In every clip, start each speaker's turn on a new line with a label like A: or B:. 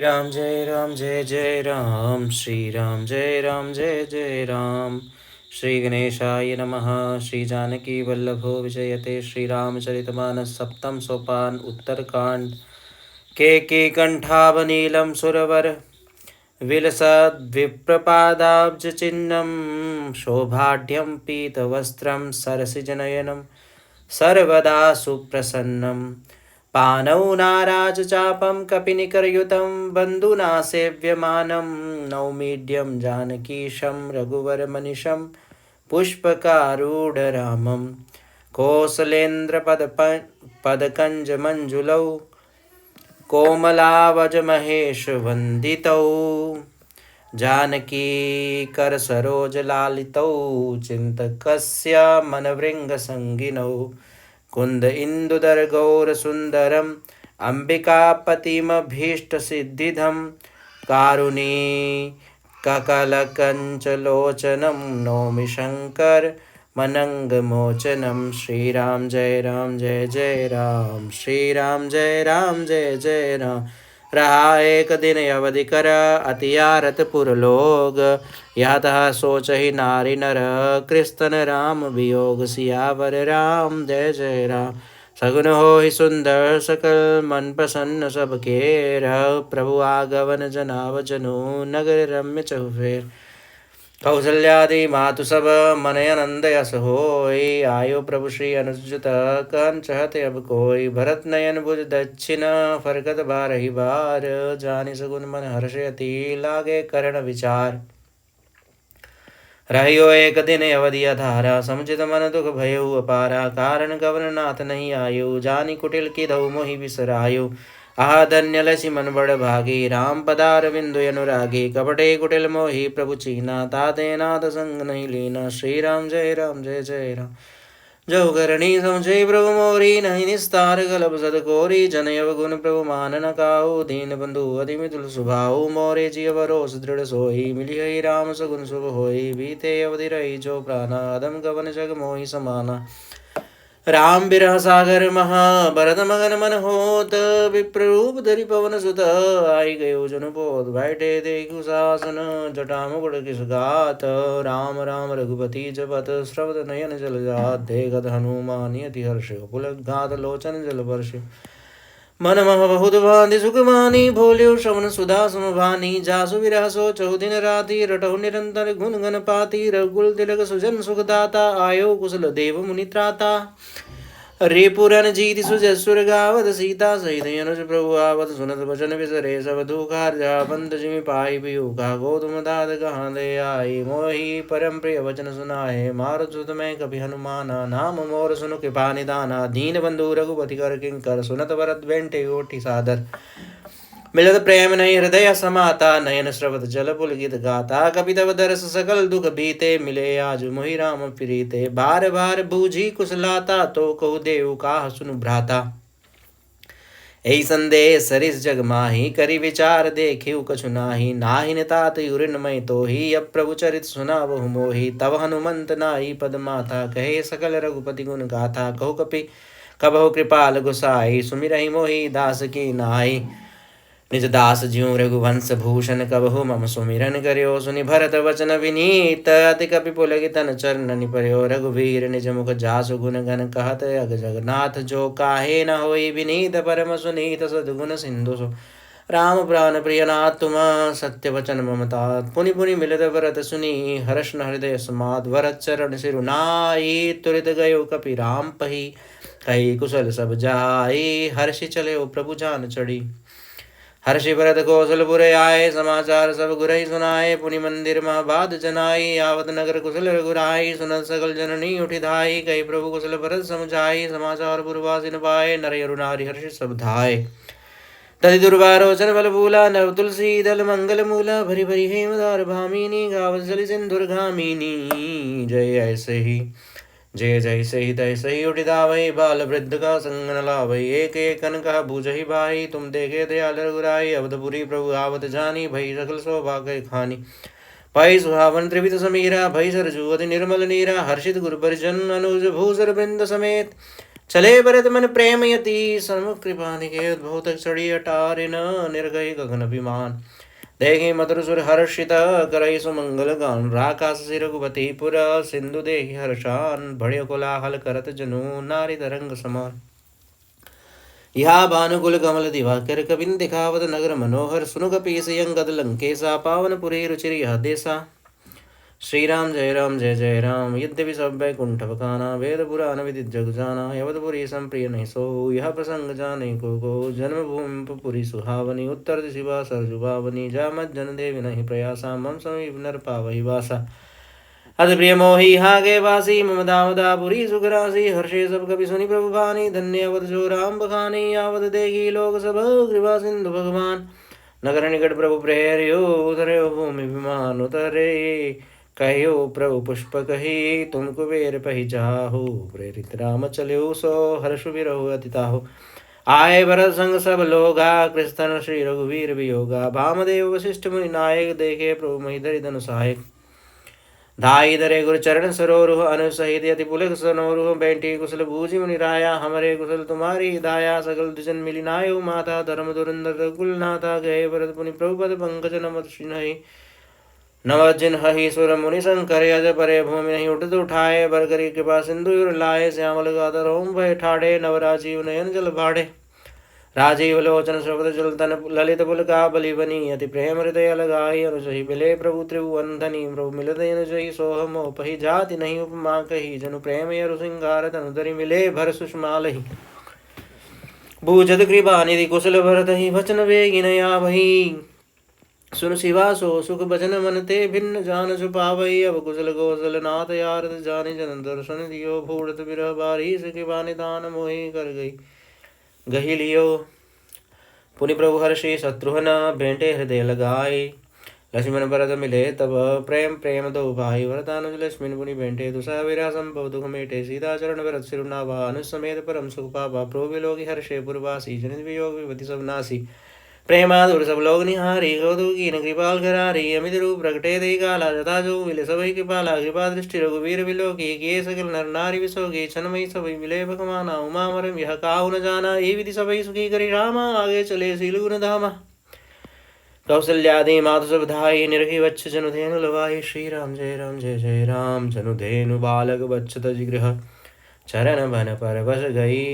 A: राम जय राम जय जय राम श्री राम जय राम जय जय राम। श्री गणेशाय नमः। श्री जानकी वल्लभो विजयते। श्री रामचरितमानस सप्तम सोपान उत्तरकांड। के कंठावनीलम सुरवर विलसद्विप्रपादाब्ज चिन्नं शोभाढ्यं पीतवस्त्रं सरसिजनयनं सर्वदा सुप्रसन्नं पानौ नाराजचापं कपिनिकरयुतं बन्धुना सेव्यमानं नौमीड्यं जानकीशं रघुवरमनिशं पुष्पकारूढरामं कोसलेन्द्रपदकञ्जमञ्जुलौ कोमलावजमहेशवन्दितौ जानकी करसरोजलालितौ चिन्तकस्य मनभृङ्गसङ्गिनौ कुन्द इन्दुदरगौरसुन्दरम् अम्बिकापतिमभीष्टसिद्धिदं कारुणिककलकञ्चलोचनं नौमि शङ्कर मनंगमोचनम। श्री राम जय जय राम। श्री राम जय जय राम। रहा एक दिन अवधि कर अतियारत पुरलोग यातः सोचहि नारी नर कृस्तन राम वियोग सियावर राम जय जय राम। सगुन हो ही सुंदर सकल मन प्रसन्न सब के प्रभु आगवन जनाव जनु नगर रम्य चहुफेर कौसल्यादि मातु सब मन आनंद यस होय आयो प्रभु श्री अनुजुत कहन चहत अब कोई भरत नयन भुज दक्षिण फरकत बारहि बार जानि सगुन मन हर्षयति लागे करण विचार। रहियो एक दिन अवधि अधारा समुचित मन दुख भयउ अपारा कारण गवन नाथ नहीं आयु जानि कुटिल की धौ मोहि बिसरायु आह धन्य लसी मन बड़ भागी राम पदार बिंदु अनुरागी कपटे कुटिल मोहि प्रभु चीना ताते नाथ संग नहीं लीना। श्री राम जय जय राम। जो करणी समझे प्रभु मोरी नहीं निस्तार गलब सद कोरी जनयव गुण प्रभु मान न काहू दीन बंधु अति मितुल सुभाऊ मोरे जिय भरोस दृढ़ सोई मिली हई राम सगुन शुभ होई बीते अवधि रही जो प्राणा अदम गवन जग मोहि समाना। राम बिरह सागर महा भरत मगन मन होत विप्ररूप धरि पवन सुत आई गयो जन बोध बैठे देखु शासन जटा मुकुट किस गात राम राम रघुपति जपत श्रवत नयन जल जात देखत हनुमान अति हर्ष पुलक घात लोचन जल वर्ष मन मह बहुत बांधि सुखमानी भोल्यो श्रवण सुधा समभानी जासु विरह सो चौदिन राति रटहु निरंतर गुण गण पाती रघुकुल तिलक सुजन सुखदाता आयो कुशल देव मुनि त्राता रिपुरन जीति सुजसुर गावत सीता सहित अनुज प्रभु आवत सुनत वचन विसरे सब दुखार्जा बंद जिमि पाई बियुगा गौतम दाद कहाँ दे आई मोहि परम प्रिय वचन सुनाए मारुत सुत मैं कभी हनुमाना नाम मोर सुनु कृपा निदाना दीन बंधु रघुपति कर किंकर सुनत भरत बेंटे ओठी सादर मिलत प्रेम नहीं हृदय समाता नयन स्रवत जल पुलकित गाता कपि तव दरस सकल दुख बीते मिले आज मोहि राम प्रीते बार बार बूझी कुशलाता तो कहु देव काह सुनु भ्राता एहि संदेह सरिस जग माही करि विचार देखिउ कछु नाही नाहि तात युरिन मय तोहि अब प्रभु चरित सुनावहु मोहि तव हनुमंत नाई पद माथा कहे सकल रघुपति गुण गाथा कहु कपि कबहु कृपाल गुसाई सुमिरहि मोहि दास की नाई निज दास ज्यों रघुवंश भूषण कबहु मम सुमिरन करियो सुनि भरत वचन विनीत अति कपि पुलकितन चरण निपर्यो रघुवीर निज मुख जासु गुण गण कहत अग जगन्नाथ जो काहे न होई विनीत परम सुनीत सद्गुण सिंधु सो राम प्राण प्रियनाथ तुम सत्य वचन ममता पुनि पुनि मिलत भरत सुनी हर्ष न हृदय समाद भरत चरण सिरुनाई तुरित गयो कपि राम पही कही कुशल सब जाई हर्षि चले प्रभु जान चढ़ी हर्षि भरत कौशलपुर आए समाचार सब गुरहि सुनाए पुनि मंदिर महाबाद जनाई आवत नगर कुशल रघुराई सुनत सकल जननी उठि धाई कही प्रभु कुशल भरत समुझाई समाचार पुरवासिन पाए नर अरु नारी हर्षि सब धाय तदि दुर्वारोचन बल भूला नव तुलसी दल मंगल मूला भरी भरी हेमदार भामिनी गावत जलि सिंधुरगामिनी जय ऐसे ही जय सही तय सही उठि धावै बाल वृद्ध का संग न लावै एक एक कन कहा बूझहि भाई तुम देखे दयाल रघुराई अवधपुरी प्रभु आवत जानी भई सकल सौभाग्य खानी पाई सुहावन त्रिविध समीरा भई सरजू अति निर्मल नीरा हर्षित गुरु परिजन अनुज भूसर वृंद समेत चले भरत मन प्रेम यति सन्मुख कृपा निकेत बहुत चढ़ी अटारिन निर्गय गगन विमान देहि मधुर सुर हर्षित करई सुमंगल गान राकाश सिर रघुपति पुर सिंधु देहि हर्षान भड़्य कोलाहल करत जनु नारी तरंग समान यहाँ भानुकुल कमल दिवाकर कबिन दिखावत नगर मनोहर सुनु कपीस यंगद लंकेशा पावन पुरी रुचिर यह देसा श्री राम जय जय राम यद्यपि सब बैकुंठ बखाना वेद पुराण विदित जग जाना यवतपुरी संप्रिय नहीं सो यह प्रसंग जाने को जन्मभूमि पुरी सुहावनी उत्तर दिशिवा सरजुभावनी जामत जन देवी नहीं प्रयासा मम समीप नर पावही वासा अत प्रिय मोहि हागे वासी मम दामदा पुरी सुखरासी हर्षे सब कवि सुनि प्रभु भानी धन्य अवध जो राम बखानी आवत देखी लोक सब कृपा सिंधु भगवान नगर निकट प्रभु प्रेरियो उतरे भूमि विमान उतरे कहो प्रभु पुष्प कही तुम कुबेर पही जाहु प्रेरित राम चलो सो हर्ष विरहु अतिताहु आए भरत संग सब लोगा कृष्ण श्री रघुवीर वियोगा भामदेव वशिष्ठ मुनि नायक देखे प्रभु महिधरि धनु सहायक धाई धरे गुरु चरण सरोरुह अनुसहित यति पुलक सनोरुह बैठी कुशल बूझि मुनि राया हमरे कुशल तुम्हारी दाया सकल दुजन मिली नायो माता धर्म धुरंधर कुल नाथा गए भरत मुनि प्रभुपद पंकज नमत सिन्हहि नव जिन हहि सुर मुनि शंकर यज परे भूमि नहीं उठत उठाए बर करी कृपा सिंधु लाए श्यामल गाधर ओम भय ठाड़े नव राजीव नयन जल भाड़े राजीव लोचन शब्द जल तन ललित पुल का बलि बनी अति प्रेम हृदय लगाई अनुसही बिले प्रभु त्रिभुवन धनी प्रभु मिलत अनुसही सोह मोह पही जाति नहीं उपमा कही जनु प्रेम यरु सिंगार तनुधरि मिले भर सुषमालहि भूजत कृपा निधि कुशल भरत ही वचन वेगी नया भई सुन शिवा सो सुख भजन मन ते भिन्न जान छुपावई अब कुशल कौशल नाथ यारद जानि जन दर्शन दियो भूड़त बिरह बारी कृपा निदान मोहि कर गई गही लियो पुनि प्रभु हर्षि शत्रुघ्न भेंटे हृदय लगाए लक्ष्मण भरत मिले तब प्रेम प्रेम दो भाई वरदानुज लक्ष्मण पुनि भेंटे दुसा विरा संभव दुख मेटे सीता चरण भरत सिरुनावा अनुसमेत परम सुख पावा प्रभु विलोकि हर्षे पुरवासी जनित वियोग विपति सब नासी प्रेमाधुर सब लोग निहारी कौतुकी न कृपाल करारी अमित रूप प्रगटे दे काला जता जो मिले सभी कृपाला कृपा दृष्टि रघुवीर विलोकी किए सकल नर नारी विसोगी छनमयी सभी मिले भगवाना उमा मरम यह काहु न जाना ये विधि सभी सुखी करी रामा आगे चले सील गुण धामा कौशल्यादि मातु सब धाई निर्घि वच्छ जनुधेनु लवाई श्री राम जय राम जनुधेनु बालक वच्छ तजिगृह चरण बन पर बस गई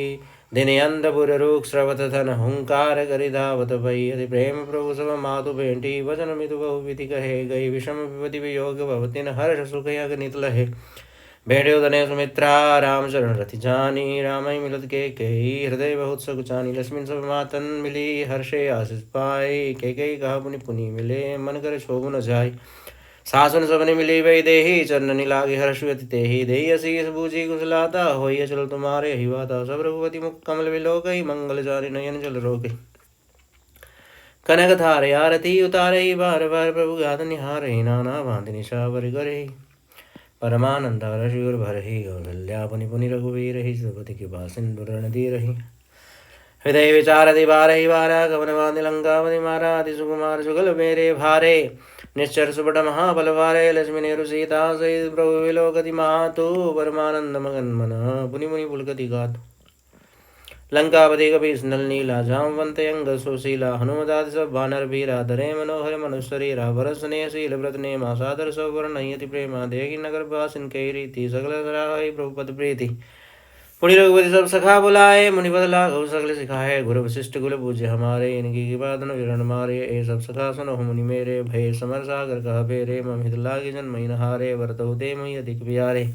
A: दिन अंधपुर रूख श्रवत धन हुंकार करि धावत भई अति प्रेम प्रभु सब मातु भेंटी वचन मितु बहु विधि कहे गई विषम विपति वियोग भवतिन हर्ष सुख यग नित लहे भेड़ो तने सुमित्रा राम चरण रति जानी रामई मिलत के कही हृदय बहुत सकुचानी लक्ष्मण सब मातन मिली हर्षे आशीष पाई के कही कहा पुनि पुनि मिले मन कर शोभु न जाय सासुन सबने मिली वही देही चरण लागे हर्षवती तेहि देही असीस बूझी कुशलाता होई चल तुम्हारे ही वाता सब रघुपति मुख कमल विलोक मंगल जारी नयन जल रोके कनक धारे आरती उतारे बार बार प्रभु गात निहारे नाना भांति निशावर करे परमानंद रशिवर भरहि कौशल्या पुनि पुनि रघुवीर ही सुपति के बासिंदु रणधीर रही हृदय विचारति बारहि बारा कवन बांधि लंकावति मारा अति सुकुमार सुगल मेरे भारे निश्चर सुबट महाबलवारे लक्ष्मी नेरु सीता सहित प्रभु विलोकति मातु परमानंद मगन मन पुनि मुनि पुलकति गातु लंकापति कपि स्नल नीला जामवंत अंग सुशीला हनुमदादि सब वानर वीरा धरे मनोहर मनुशरीरा भरत स्नेह शील व्रत नेमा सादर सवर्ण यति प्रेमा देगी नगर बासिन कई रीति सकल सराहै प्रभुपद प्रीति पुनि रघुपति सब सखा बुलाए मुनिपद लाघव सकल सिखाए गुरु वशिष्ठ कुल पूज्य हमारे इनकी कृपादन विरण मारे ए सब सखा सुनो मुनि मेरे भय समर सागर कह बेरे मम हित लागे जन मही नहारे वरतहु दे मही अधिक प्यारे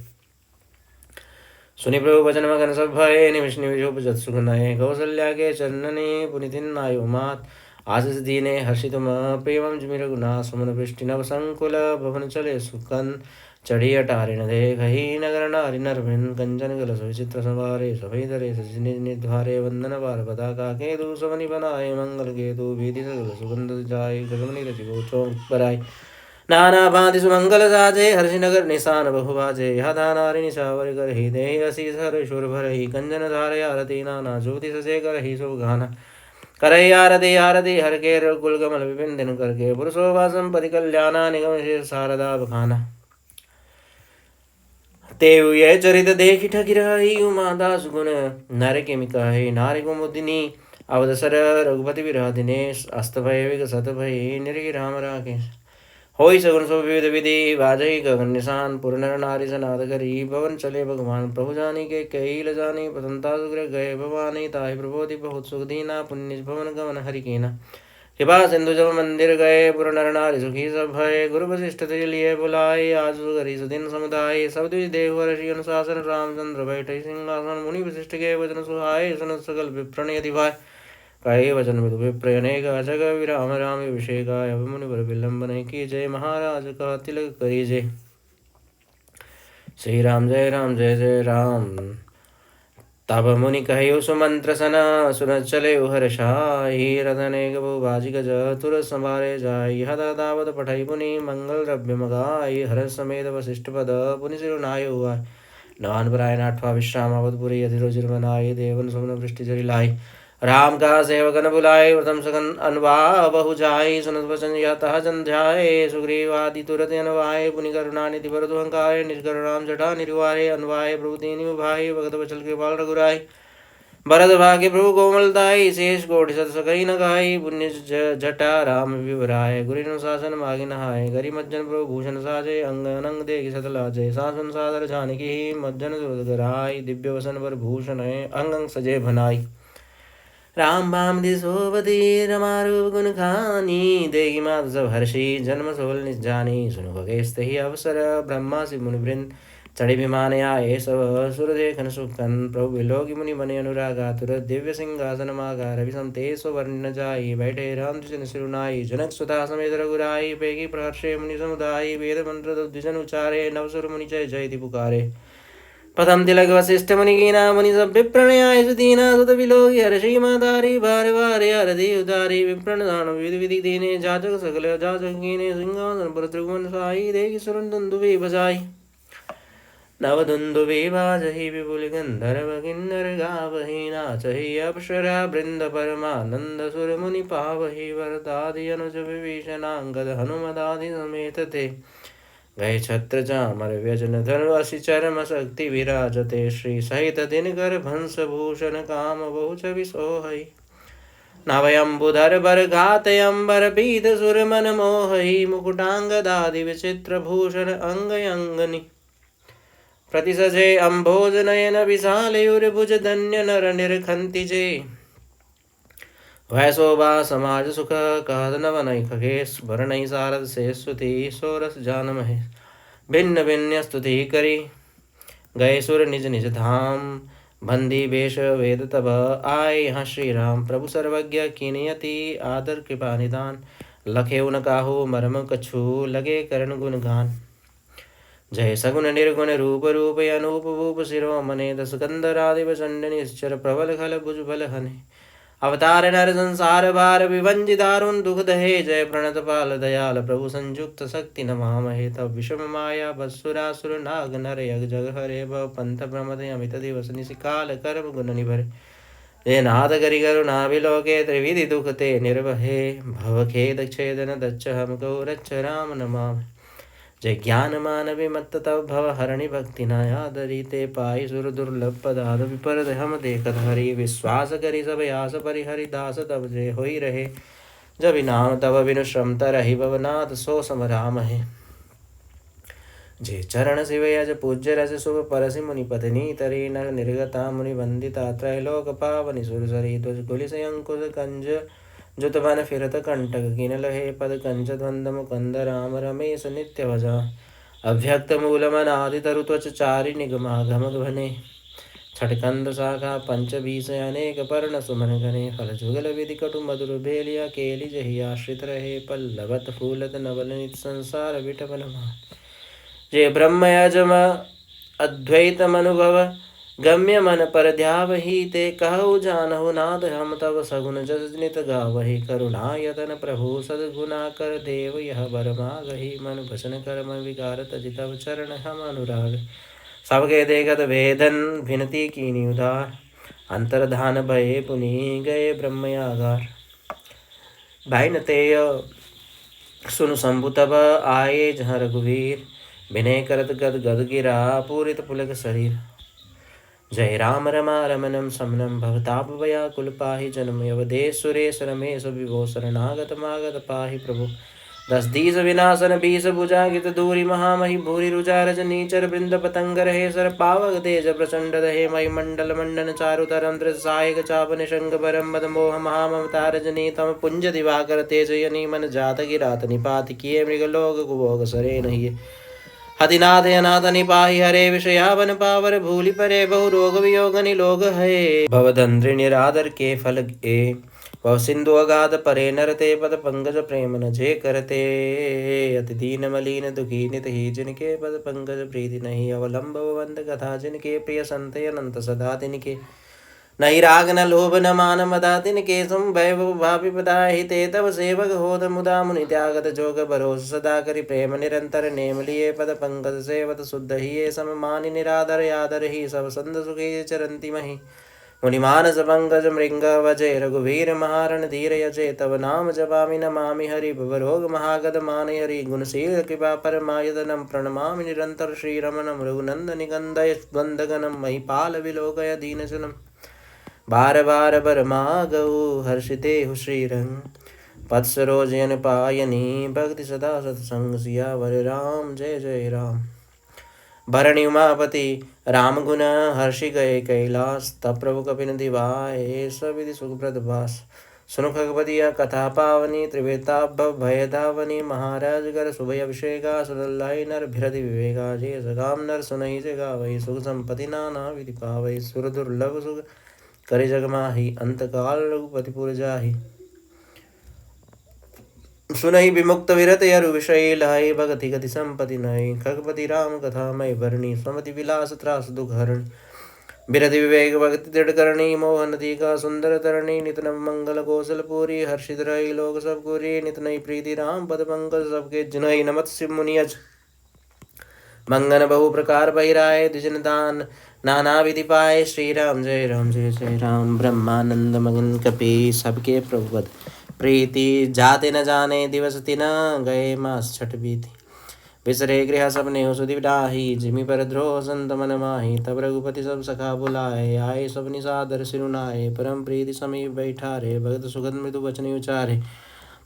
A: सुनि प्रभु वचन मगन सब भय निमिष निमिष उपजत सुख नये कौशल्या के चरणने पुनि तिन्नायो मात आशीष दीने हर्षित प्रेमं जिमि रघुनाथ सुमन वृष्टि नव संकुल भवन चले सुकन चढ़ी अटारिण देखहि नगर नारी नरभिन कंचन गल विचित्र संवारे सभई धरे निद्वारे वंदन बार पताका केतु सवनि बनाए मंगल केतु भीति सगल सुगंध जाय गगमनि रचि चौक बराय नाना भांति सुमंगल साजे हर्षि नगर निशान बहुबाजे यहा नारी निशावर कर ही देहि असीस हर भर ही कंजन धारे आरती नाना ज्योति ससे कर ही शुभ गाना करई आरती आरती हर के कुल कमल विपिन दिन करके पुरुषोभासम पति कल्याणा निगम शेष शारदा बखाना तेउ ये चरित देखि ठगी रही उमा दास गुण नर के कहे नारी कुमुदिनी अवदसर रघुपति विरह दिनेश अस्त भय विकसत भय निरगी राम राकेश होई सगुन सब विविध विधि बाजई गगन निशान पुर नर नारी सनाद करी भवन चले भगवान प्रभु जानी के कई ल जानी पतंता सुग्र गए भवानी ताहि प्रबोधि बहुत सुख दीना पुण्य भवन गमन हरि कीना कृपा सिंधु जब मंदिर गए पुर नर नारी सुखी सब भय गुरु वशिष्ठ ते लिए बुलाए आज सुगरी सुदिन समुदाय सब द्विज देव ऋषि अनुशासन रामचंद्र बैठे सिंहासन मुनि वशिष्ठ के वचन सुहाए सुन सकल विप्रण यदि भाई कहे वचन विदु विप्रयनेक जग विराम राम अभिषेकाय अब मुनिवर विलंब नहीं की जय महाराज का तिलक करी जय श्री राम जय राम जय जय राम। तब मुनि कहे सुमंत्र सना सुन चले हर्षाहि रतनेक बाजी गज तुर संभारे जाय हदा दावत पठई पुनि मंगल द्रव्य मगाई हर समेत वशिष्ठ पद पुनि सिरुनाय हुआ नवान परायण आठवा विश्राम अवधपुरी अधिरोजिर बनाए देवन सुमन वृष्टि जरि लाई राम का सेवकन बुलाए प्रथम सगन अनुवाह बहु जाय सुनत वचन यतः जन ध्याये सुग्रीवादि तुरत अनुवाय पुनि करुणा निधि भरत अहंकार निष्कर राम जटा निर्वाहे अनुवाय प्रभु दीनि भाई भगत वचल के बाल रघुराय भरत भाग्य प्रभु कोमलताई शेष कोटि सत सकई न गाई पुण्य जटा राम विवराय गुरु अनुशासन मागे नहाय गरि मज्जन प्रभु भूषण साजे अंग अनंग देख सत लाजय शासन सादर जानकी मज्जन दुर्गराय दिव्य वसन पर भूषण अंग अंग सजे भनाई राम बाम दिशोपति रमारूप गुण खानी देगी मात सब हर्षि जन्म सोल निजानी सुनु भगेश ही अवसर ब्रह्मा सि मुनि वृंद चढ़ी विमान आए सब सुर देखन सुखन प्रभु विलोकी मुनि बने अनुरागा तुर दिव्य सिंहासन मागा रवि समते स्वर्ण जाई बैठे राम द्विजन सिरुनाई जनक सुधा समेत रघुराई पेगी प्रहर्षे मुनि समुदायी वेद मंत्र द्विजन उचारे नवसुर मुनि जय जयति पुकारे प्रथम तिलक वशिष्ठ मुनि कीना मुनि सब विप्रणयाय सुदीना सुत विलोकी हर्षि मातारी भार भार हरदि उदारी विप्रण दान विधि विधि दीने जाजक सकल जाजक कीने सिंहासन पर त्रिभुवन साई देहि सुरन दुंदुभि बजाई नव दुंदुभि बाजहि विपुल गंधर्व किन्नर गावहि नाचहि अप्सरा वृंद परमानंद सुर मुनि पावहि वरदादि अनुज विभीषणांगद हनुमदादि समेत थे गए छत्र चामर व्यजन धर्वसि चरम शक्ति विराजते श्री सहित दिनकर भंस भूषण काम बहु छवि सोहई नवयंबुधर बर घात अंबर पीत सुर मन मोहई मुकुटांगदादि विचित्र भूषण अंग अंगनि प्रतिसजे अम्भोज नयन विशालयुर्भुज धन्य नर निरखंति जे वह शोभा समाज सुख कहत नवनय खगेश वर्णय सारद से स्तुति सोरस जान महेश भिन्न भिन्न स्तुति करी गए सुर निज निज धाम बंदी वेश वेद तब आए यहाँ श्री राम प्रभु सर्वज्ञ कीनयति आदर कृपा निदान लखे उन काहू मर्म कछु लगे करण गुण गान जय सगुन निर्गुण रूप रूप अनूप भूप शिरो मने दस कंदरादि प्रचंड निश्चर प्रबल खल भुज बल हने अवतार नर संसार भार विभंजि दारुण दुख दहे जय प्रणत पाल दयाल प्रभु संयुक्त शक्ति नमामहे तब विषम माया बसुरासुर नाग नर यग जग हरे भव पंथ प्रमद अमित दिवस निशिकाल कर्म गुण निभरे जय नाथ करि करुणा विलोके त्रिविधि दुख ते निर्वहे भव खेद छेदन दच्छ हम गौ रच्छ राम नमामि जय ज्ञान मान विमत्त तब भव हरणि भक्ति नायादरि ते पाई सुर दुर्लभ पदार्थ विपर हम देखत हरि विश्वास करि सब आस परिहरि दास तब जय होई रहे जब नाम तब बिनु श्रम तरहि भवनाथ सो सम राम है जय चरण शिव यज पूज्य रस शुभ परसि मुनि पत्नी तरी नर निर्गता मुनि वंदिता त्रैलोक पावनि सुरसरी ध्वज कुलिस अंकुश कंज जुत बन फिरत कंटक किन लहे पद कंच द्वंद मुकंद राम रमेश नित्य भजा अव्यक्त मूल मनादि तरु त्वच चारि निगमा घम ध्वने छटकंद शाखा पंच बीस अनेक पर्ण सुमन घने फल जुगल विधि कटु मधुर भेलिया केली जहि आश्रित रहे पल्लवत फूलत नवल नित संसार विटपन जे ब्रह्म यजम अद्वैत अनुभव गम्य मन पर ध्यावहि ते कहु जानहु नाद हम तब सगुन जस नित गावहि करुणा यतन प्रभु सद्गुना कर देव यह बर मागहि मन भसन कर्म विकार तजि तब चरण हम अनुराग सबके देखत वेदन भिनती कीनी उदार अंतर्धान भये पुनि गए ब्रह्मयागार भाई नतेय सुनु शंभु तब आए जहाँ रघुवीर विनय करत गद गद गिरा पूरित पुलक शरीर। जय राम रमा रमणम समनम भवताप व्याकुल पाहि जन्म यवदेश सुरेश रमेश विभो शरणागत मागत पाहि प्रभु। दस दीस विनाशन बीस भुजागित दूरी महामहि भूरि रुजा रजनीचर वृंद पतंग रहे सर पावक तेज प्रचंड रहे मई मंडल मंडन चारु तरम सायक चापन शंग परम मद मोह महाममता रजनी तम पुंज दिवाकर तेज यनी मन जात गिरात निपात किए मृग लोग कुभोग सरे नहीं। हतिनाथ अनाथ निपाहि हरे विषयावन पावर भूलि परे बहु रोग वियोग निलोग है। भवदंद्र निरादर के फल ए वह सिंधु अगाध परे नरते पद पंकज प्रेम न जे करते। अति दीन मलीन दुखी नित ही जिनके पद पंकज प्रीति नहीं अवलंब वंद कथा जिनके प्रिय संत अनंत सदा तिनके। नहीं राग न लोभ न मान मदा तिनके तुम वैभव भापि पदाहि ते तव सेवक होत मुदा मुनि त्यागत जोग भरोस सदा करि प्रेम निरंतर नेम लिए पद पंकज सेवत शुद्ध ही सम मानि निरादर यादर ही सब संद सुखी चरंति मही। मुनिमानस पंकज मृंग वजय रघुवीर महारण धीर यजय तव नाम जपामि नमामि हरि भवरोग महागद मानि हरि गुणशील कृपा परमायतनम प्रणमामि निरंतर श्रीरमणम रघुनंदनि कंदय द्वंदगनम महिपाल विलोकय दीनजनम। बार बार बरमागौ हर्षितेहु श्रीरंग पत्सरोजयन पायनी भक्ति सदा सत्संग सियावर राम जय जय राम। भरणी उमापति राम गुण हर्षि गए कैलास तब प्रभु कपिन दिवाए सविधि सुखप्रद भास। सुनु खगपतिया कथा पावनी त्रिवेता भय धावनी महाराज कर शुभ अभिषेका सुरल्लाई नर भिरति विवेका जे सगाम नर सुनहि जगा वही सुख संपत्ति नाना विधि पावई सुर दुर्लभ सुख करे जग माही अंत काल रघुपति जाहि। सुनहि विमुक्त विरत यरु विषय लहै भगति गति संपति नय खगपति राम कथा मय भरणी समति विलास त्रास दुख हरण। बिरति विवेक भक्ति दृढ़ करणी मोहन का सुंदर तरणी नित नव मंगल कौशल पूरी हर्षित रही लोग सब पूरी नित नई प्रीति राम पद पंकज सबके जिनहि नमत शिव मुनियज। मंगन बहु प्रकार बहिराए द्विजन दान नाना विधि पाए श्री राम जय राम। ब्रह्मानंद मगन कपि सबके प्रभुपद प्रीति जाते न जाने दिवस तिन गए मास छठ बीती। विसरे गृह सबने सुधि डाही जिमि पर द्रोह संत मन माही तब रघुपति सब सखा बुलाए आए सब निसादर सिरुनाए परम प्रीति समीप बैठारे भगत सुगत मृदु वचन उचारे।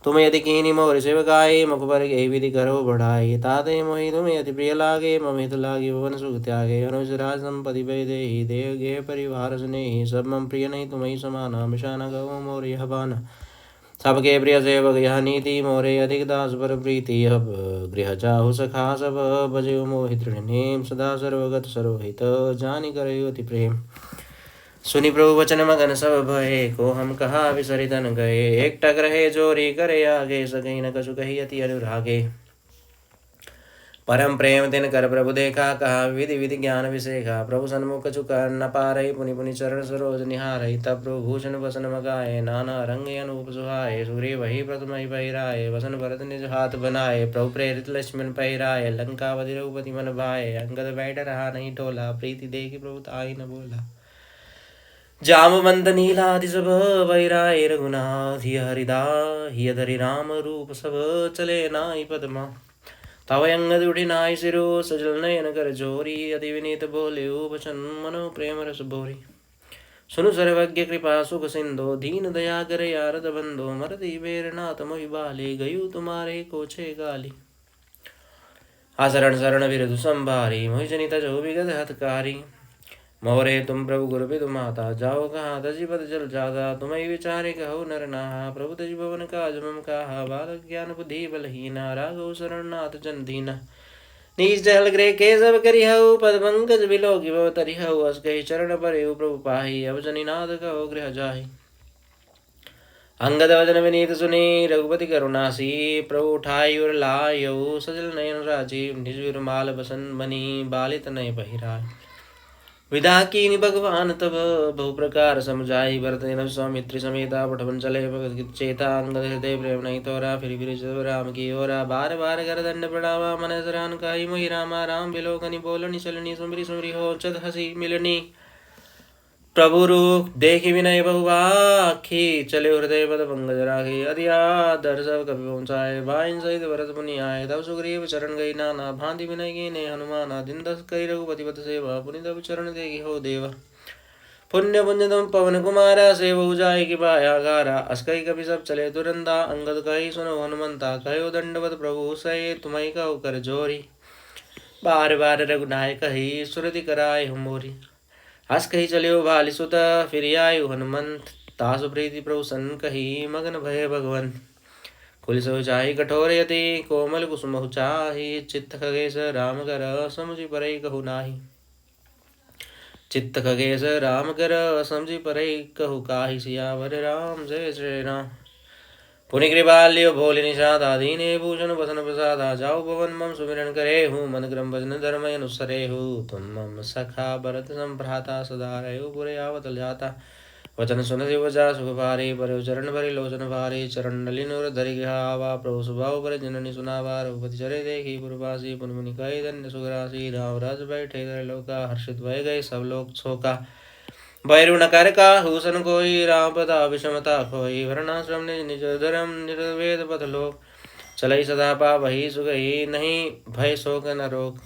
A: तुम यदि कीनी मोर सेवकाये मुख पर गई विधि करो बढ़ाई ताते मोहि तुम यदि प्रिय लागे मम हित लागे भवन सुख त्यागे अनुज राज संपत्ति भय देहि देव गे परिवार स्नेहि सब मम प्रिय नहीं तुम्हें समाना मिशा न गो मोर यह बाना। सबके प्रिय सेवक यह नीति मोरे अधिक दास पर प्रीति अब गृह जाहु सखा सब भजो मोहि दृढ़ नेम सदा सर्वगत सर्वहित जानि करयो अति प्रेम। सुनि प्रभु वचन मगन सब भये को हम कहा विसरितन गए एक टक रहे जोरी करे आगे सगई न कछु कही अति अनुरागे। परम प्रेम दिन कर प्रभु देखा कहा विधि विधि ज्ञान विषेखा प्रभु सन्मुख कछु कर न पारई पुनि पुनि चरण सरोज निहारई तब प्रभु भूषण वसन मगाए नाना रंग अनूप सुहाए सूर्य वही प्रथम पहिराए वसन भरत निज हाथ बनाए प्रभु प्रेरित लक्ष्मण पहिराए लंकावधि रघुपति मन भाए अंगद बैठ रहा नहीं टोला प्रीति देखी प्रभु ताई न बोला। जामवंत नीलादि सब बैराए रघुनाथ हरिदा हिय धरि राम रूप सब चले नाई पदमा तव अंगद उठि नाई सिरो सजल नयन कर जोरी अति विनीत बोले वचन मनो प्रेम रस बोरी। सुनु सर्वज्ञ कृपा सुख सिंधो दीन दया कर यारद बंधो मरती बेर नाथ मोहि बाले गयु तुम्हारे कोछे गाली। आचरण शरण विरधु संभारी मोहि जनित जो विगत हतकारी मोरे तुम प्रभु गुरु विदु माता जाओ कहाँ तजी पद जल जाता तुम्हें विचारे कहो नर नाहा प्रभु तजी भवन काज मम कहा बालक ज्ञान बुद्धि बलहीना राघव शरण नाथ जन दीना। नीच जल ग्रह के सब करि हऊ पद पंकज बिलोकी भव तरि हऊ अस कहि चरण पर प्रभु पाही अब जनि नाथ कहो गृह जाहि। अंगद वचन विनीत सुनी रघुपति करुणासी प्रभु उठाई और लायऊ सजल नयन राजीव निज विरमाल बसन बनी बालित नय पहिराय। विदा कीनि भगवान तब बहु प्रकार समझाई भरत सौमित्री समेता पठवन चले भगत चेता अंगद हृदय प्रेम नहीं तोरा फिर राम की ओरा बार बार कर दंड प्रणावा मन सरान काई मोहि रामा राम बिलोकनि बोलनी चलनी सुमरी सुमरी हो चत हसी मिलनी। प्रभु रूप देखि विनय बहुवाखी, चले हृदय पद पंकज राखी। अति आदर सब कवि पहुँचाए, भाइन सहित भरत मुनि आए। तब सुग्रीव चरण गई नाना, भांति विनय कीने हनुमाना। दिन दस करी रघुपति पद सेवा, पुनि तब चरण देखि हो देवा। पुण्य पुण्य तुम पवन कुमारा, सेवहु जाय कि पाया गारा। अस कहि कपि सब चले तुरंता, अंगद कहि सुनो हनुमंता। कहो दंडवत प्रभु सये, तुम्हें कहो कर जोरी। बार बार रघुनायक कही, सुरति कराय मोरी। हस कही चलियो भालि सुत, फिर आयु हनुमंत। तासु प्रीति प्रभु सन कही, मगन भय भगवंत। कुल सो चाहि कठोर यति, कोमल कुसुमहु चाहि। चित्त खगेश राम कर, समुझि परई कहु नाही। चित्त खगेश राम कर, समझि परई कहु काहि। सियावर राम जय जय राम। पुनि कृपाल्यो भोलि निषादा, दीने भूषण बसन प्रसादा। जाऊ पवन मम सुमिरन करेहु, मन क्रम भजन धर्म अनुसरेहु। तुम मम सखा भरत सम भ्राता, सदा रहो पुर आवत जाता। वचन सुन शिव जा सुख पारे, पर चरण भरे लोचन भारे। चरण नलिन उर धरि गहावा, प्रभु स्वभाव पर जननी सुनावा। रघुपति चरे देखी पुरवासी, पुनि मुनि कहि धन्य सुखरासी। राम राज बैठे धरे लोका, हर्षित भय गए सब लोक शोका। भैरु न कर काहू सन कोई, राम पदा विषमता खोई। वर्णाश्रम निज निज धर्म, निर्वेद पथ लोक। चलई सदा पावहि सुगहि, नहीं भय शोक न रोग।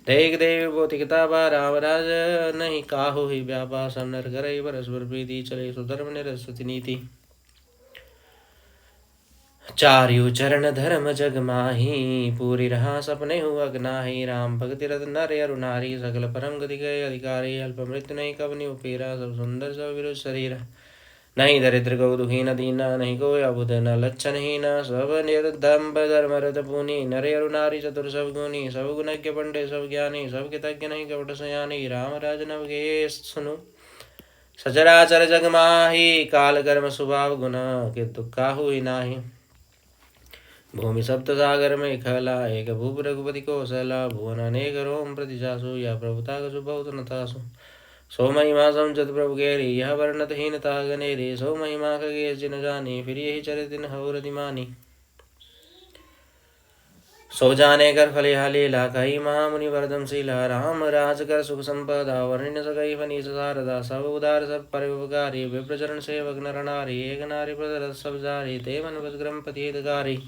A: देख देव बोति किताबा, राम राज नहीं काहू ही व्यापा। सब नर करई परस्पर प्रीति, चले सुधर्म निरस्वति नीति। चार्यु चरण धर्म जग माही, पूरी रहा सपने हुआ अगनाही। राम भगति रत नर अरु नारी, सकल परम गति गए अधिकारी। अल्प मृत्यु नहीं कवनि उपीरा, सब सुंदर सब विरुद्ध शरीर। नहीं दरिद्र को दुखी न दीना, नहीं कोई अबुध न लक्षण हीन। सब निर्दम्ब धर्म रत पुनि, नर अरु नारी चतुर सब गुणी। सब गुणज्ञ पंडे सब ज्ञानी, सब कृतज्ञ नहीं कपट सयानी। राम राज नव के सुनु, सचराचर जग माही। काल कर्म स्वभाव गुण, कि दुख काहू ही नाही। भूमि सप्त सागर में खला, एक भूप रघुपति कौशला। भुवन अनेक रोम प्रति जासु, या प्रभुता कसु बहुत न तासु। सो महिमा समझत प्रभु केरी, यह वर्णत हीनता गनेरी। सो महिमा खगेश जिन जानी, फिर यही चरित दिन हौरति मानी। सो जाने कर फल यह लीला, कही महामुनि वर्धन शीला। राम राज कर सुख संपदा, वर्णिन सकई फनीस शारदा। सब उदार सब परोपकारी, विप्रचरण सेवक नर नारी। एक नारी प्रदरत सब जारी, ते मन बस क्रमपति हितकारी।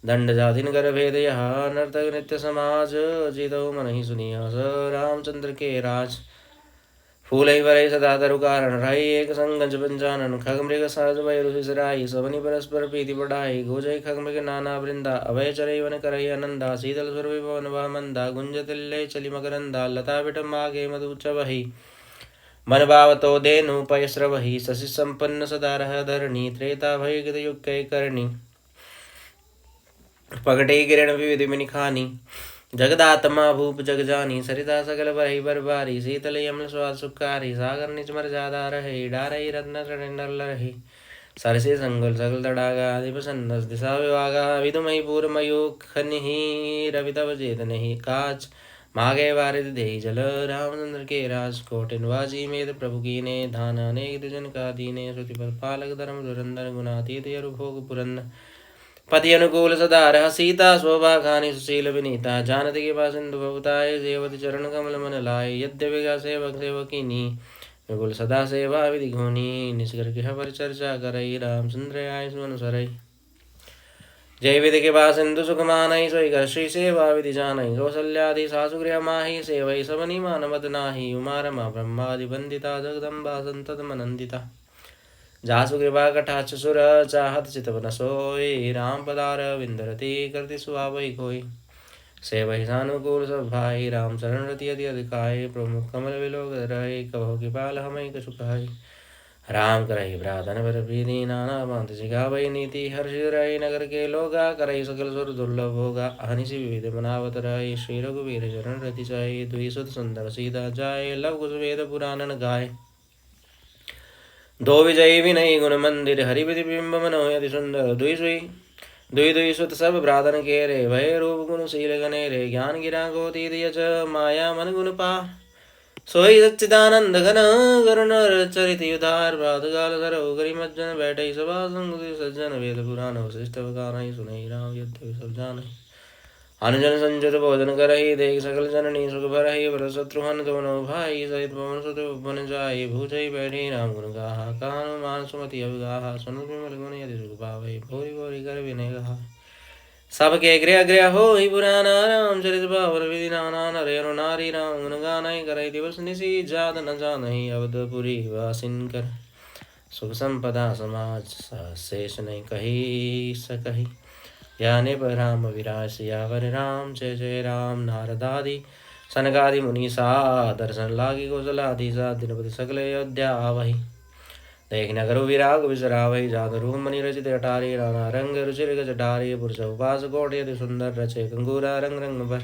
A: दंड जातिन कर भेद यह, नर्तक नित्य समाज। जीतो मन ही सुनिया, स रामचंद्र के राज। फूल ही वरई सदा तरु कारण, रही एक संगज पंचानन। खग मृग सहज वैरु सिसराई, सबनि परस्पर प्रीति बढ़ाई। गोजई खग मृग नाना वृंदा, अभय चरई वन करई आनंदा। शीतल सुर पवन वह मंदा, गुंजत ले चली मकरंदा। लता बिटम मागे मधु चवहि, मन भावतो देनु पय स्रवहि। शशि संपन्न सदा रह धरणी, त्रेता भय गत युग कै करणी। पगटे किरण विविध मिनि खानी, जगदात्मा भूप जग जानी। सरिता सकल बरहि बरबारी, शीतल यमन स्वाद सुखारी। सागर निज मर जादा रहे, डारई रत्न चढ़ नर लरहि। सरसे संगल सकल तड़ागा, अधिप सन्नस दिशा विभागा। विदुमहि पूर मयूख खनिहि, रवि तब जेत नहीं काज। मागे वारिद देहि जल, रामचंद्र के राज। कोटिन वाजी मेद प्रभु कीने, धान अनेक दुजन का दीने। श्रुति पर पालक धर्म धुरंधर, गुणातीत यरु भोग पुरंदर। पति अनुकूल सदा रह सीता, शोभा खानी सुशील विनीता। जानती के पास सिंधु भवताय, सेवति चरण कमल मन लाय। यद्यपि का सेवक सेवकिनी, विपुल सदा सेवा विधि घूनी। निष्कर के हवर चर्चा करई, रामचंद्र आय सुन सरई। जय विधि के पास सिंधु सुख मानई, सोई कर श्री सेवा विधि जानई। कौशल्यादि सासु गृह माही, सेवई सबनी मान मत नाही। उमा रमा ब्रह्मादि वंदिता, जगदम्बा संतत मनंदिता। जासु कृपा कटाक्ष सुर, चाहत चितवन सोई। राम पदार विंदरति, करति सुहावहि कोई। सेवहि सानुकूल सब भाई, राम शरण रति अति अधिकाई। प्रमुख कमल विलोक रही, कबहु कृपाल हमहि कछु कहाई। राम करहि भ्रातन पर प्रीति, नाना पंथ सिखावहि नीति। हर्षित रही नगर के लोगा, करहि सकल सुर दुर्लभ भोगा। अहनिशि विविध मनावत रही, श्री रघुवीर चरण रति चाहि। दुई सुत सुंदर सीता जाय, लव कुश वेद पुराणन गाय। दो विजयी विनयी गुण मंदिर, हरि विधि बिंब मनो यति सुंदर। दुई दुई सुत सब भ्रातन के रे, भय रूप गुण शील गने रे। ज्ञान गिरा गोतीत यच, माया मन गुण पा। सोई सच्चिदानंद घन, करुण चरित उधार। प्रात काल सरहु करि मज्जन, बैठई सभा संग सज्जन। वेद पुराण वशिष्ठ वखानहि, सुनहि राम यद्यपि सब जानहि। अनुजन संयुत भोजन करहि देख सकल जननी सुख भरहि बल शत्रुघ्न दोनों भाई सहित पवन सुत बन जाय भूजय बैठे राम गुण गाहा कानु मान सुमति अवगाहा सुन विमल गुण यदि सुख पावै भोरी भोरी कर विनय गाहा सबके गृह गृह हो ही पुराना रामचरित बाबर विधि नाना नर अरु नारी राम गुण गानहि करहि दिवस निशि जात न जानहि अवधपुरी वासिन कर सुख संपदा समाज शेष नहीं कही सकहि याने पर राम विरास यावर राम जय जय राम नारदादि सनकादि मुनीसा दर्शन लागी कौशलादि सा दिनपति सकल अयोध्या आवहि देख नगर विराग विसरावहि जात रूप मणि रचित अटारी राणा रंग रुचिर गजटारी पुरुष उपास कोट यदि सुंदर रचे कंगूरा रंग रंग भर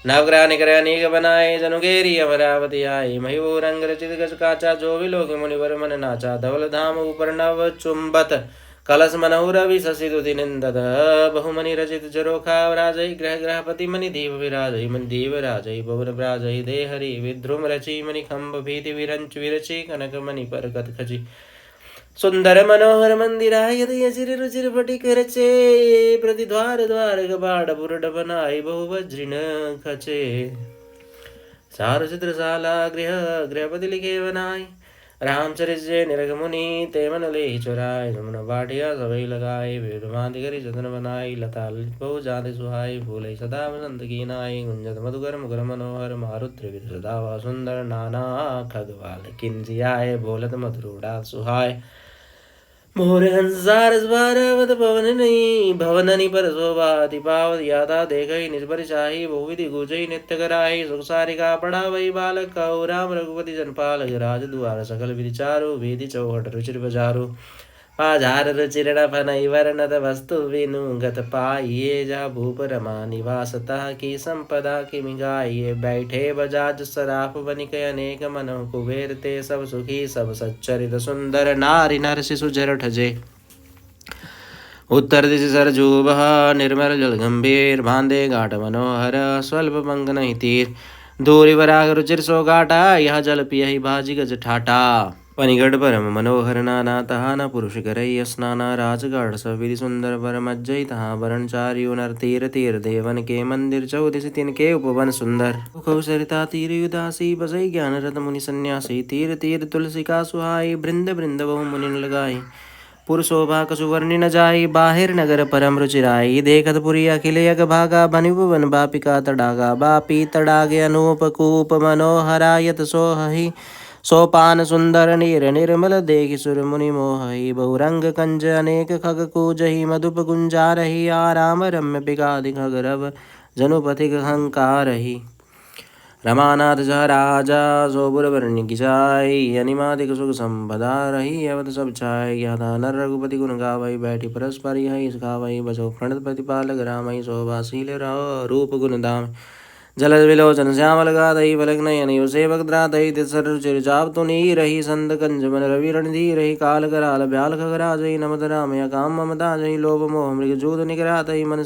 A: नवग्रह निग्रह अनेक बनाए जनुगेरी अमरावती आई मयूर रंग रचित गज काचा जो विलोक मुनिवर मन नाचा धवल धाम ऊपर नव चुंबत कलश मनहु रवि शशि दुति निंदत बहुमनि रचित जरोखा राजई ग्रह ग्रहपति मणि दीप विराजई मन दीव राजई भवन विराजई दे हरि विद्रुम रचि मणि खंभ भीति विरंच विरचि कनक मणि पर कत खचि सुंदर मनोहर मंदिराय यचिर रुचिर फटिक रचे प्रतिद्वार द्वार कपाट पुरट बनाई बहु वज्रिन खचे चारु चित्रशाला गृह गृहपति लिखे बनाई रामचरित जय निरग मुनि ते मन ले चुराय जमुना बाटिया सभई लगाए वेद मांति करी जतन बनाई लता बहु जाति सुहाई फूले सदा वसंत की नाई गुंजत मधुकर मुकर मनोहर मारुत्र विद सदा वा सुंदर नाना खगवाल किंजियाय बोलत मधुरूडा सुहाय मोर हंसारस बारवत पवन नहीं भवननि पर शोभाति पावत यादा देखई निज पर चाही बहुविधि गुजई नित्य कराई सुख सारिका पढ़ावई बालक कहु राम रघुपति जन पालक राज दुआर सकल विधि चारु वेदी चौहट रुचिर बजारू आधार रुचिर फनई वर्णत वस्तु विनुगत पाइये जा भूप रमा निवासतः की संपदा की मिगाइये बैठे बजाज सराफ बनिक अनेक मनो कुबेर ते सब सुखी सब सच्चरित सुंदर नारी नर शिशु जर ठजे उत्तर दिशि सरजूभ निर्मल जल गंभीर भांदे घाट मनोहर स्वल्प पंग नहीं तीर दूरी वराग रुचिर सो घाटा यह जल पियहि भाजी गज ठाटा पनिगढ़ परम मनोहर नाना तहा न पुरुष करई स्नाना राजगढ़ सविधि सुंदर परम अज्जय तहा वरण चारियो नर तीर तीर देवन के मंदिर चौदिस तिन के उपवन सुंदर सरिता तीर उदासी बसई ज्ञान रत मुनि सन्यासी तीर तीर तुलसी का सुहाई बृंद बृंद बहु मुनि लगाई पुरशोभा कसु वर्णि न जाई बाहिर नगर परम रुचिराई देखत पुरी अखिल यग भागा बनिभुवन बापिका तड़ागा बापी तड़ागे अनूप कूप मनोहरा यत सोहि सोपान सुंदर नीर निर्मल देखि सुर मुनि मोहि बहुरंग कंज अनेक खग कूजहि मधुप गुंजारहि आराम रम्य पिगादि खगरव जनुपथिक हंकारहि रमानाथ जह राजा सोबुर वर्णि किचाई अनिमादिक सुख संपदा रही अवध सब छाय यथा नर रघुपति गुण गावई बैठी परस्पर यही सिखावई बसो प्रणत प्रतिपालक रामई शोभाशील रूप गुण दाम जल विलोचन श्यामल गाधई बलक नयन सेवक द्रातई तिसर चिरचाप तुनी रही संत कंज मन रवि रणधी रही काल कराल ब्याल खगराजई नमत रामया काम ममता जई लोभ मोह मृग जूद निकरातई मन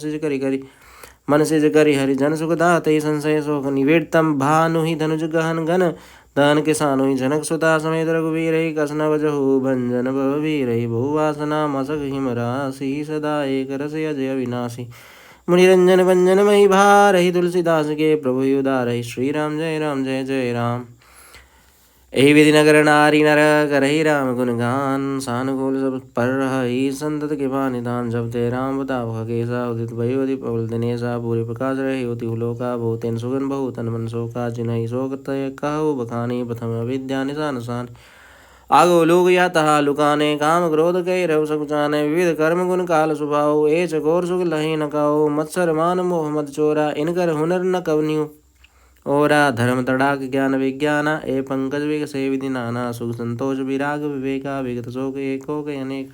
A: सिज करी हरि जन सुख दातई संशय शोक निवेदतम भानु ही धनुज गहन गन दहन के सानु ही जनक सुता समेत रघुवीर ही कसन वजहु भंजन भववीर ही बहुवासना मसक हिम राशि सदा एक रस अजय विनाशी मुनिरंजन भंजन मही भार ही तुलसीदास के प्रभु उदार ही श्री राम जय जय राम। एहि विधि नगर नारी नर करहि राम गुण गान सानुकूल सब पर रही संतत कृपा निधान जब ते राम बताओ खगेसा उदित भयोधि पवल दिनेसा पूरी प्रकाश रही होती हुलोका बहुतेन सुगन बहुतन मन शोका जिन्हि शोक तय कहु बखानी प्रथम अविद्या निशान सान आगो लोग या तहा लुकाने काम क्रोध कई रव सकुचाने विविध कर्म गुण काल स्वभाव ए चकोर सुख लही न काओ मत्सर मान मोह मद चोरा इनकर हुनर न कवन्यु ओरा धर्म तड़ाक ज्ञान विज्ञान ए पंकज विग से विधि नाना सुख संतोष विराग विवेका विगत शोक एको के अनेक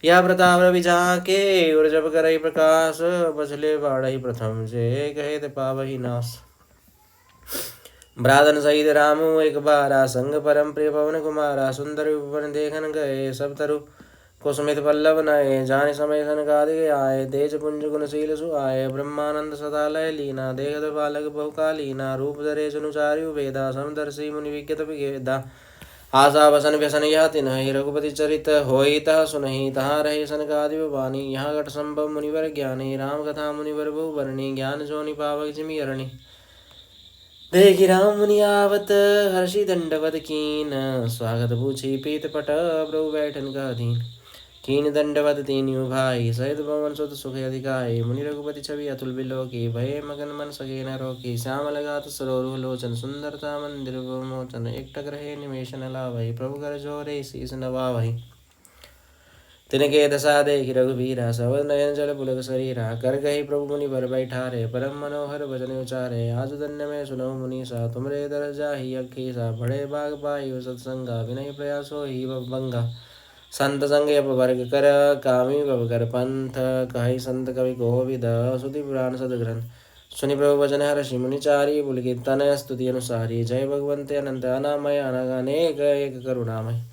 A: या प्रताप रवि के और जब करई प्रकाश बचले बाढ़ई प्रथम से कहे ते पावही नाश ब्रादन सहित रामु एक बारा संग परम प्रिय पवन कुमारा सुंदर विपन देखन गए सब तरु कुसुमित पल्लव नये जान समय सनकादि आए तेज पुंज गुणशील सुआए ब्रह्मानंद सदा लय लीना देखत बालक बहुकालीना रूप धरे सुनुचार्यु वेदा समदर्शी मुनि विज्ञत विवेदा आशा वसन व्यसन यह तिन्हि रघुपति चरित होई तह सुनहि तहाँ रहे सनकादि वाणी। यहाँ घट संभव मुनिवर ज्ञानी राम कथा मुनिवर बहु बरणी। ज्ञान जोनि पावक जिमि अरणी। देखि राम मुनि आवत हर्षि दंडवत कीन। स्वागत पूछी पीत पट प्रभु बैठन का दीन। कीन दंडवत तीन्यु भाई सहित पवन सुत सुख अधिकाई। मुनि रघुपति छवि अतुल बिलोकी भये मगन मन सके न रोकी। श्यामल गात सरोरु लोचन सुंदरता मंदिर मोचन। एकटक रहे निमेष न लावहि प्रभु कर जोरे शीस नवावहि। तिनके दशा देखि रघुबीरा सब नयन जल पुलक शरीरा। कर गही प्रभु मुनि बर बैठारे परम मनोहर वचन उचारे। आज धन्य मैं सुनहु मुनीसा तुमरे दर जाहि अखीसा। बड़े बाग पाई सत्संगा विनय प्रयासो ही बंगा। संत संग अपवर्ग कर कामी भव कर पंथ। कहि संत कवि कोविद सुधि पुराण सदग्रंथ। सुनि प्रभु वचन हर्षि मुनि चारी पुलकित तनय स्तुति अनुसारी। जय भगवंत अनंत अनामय अनेक एक करुणामय।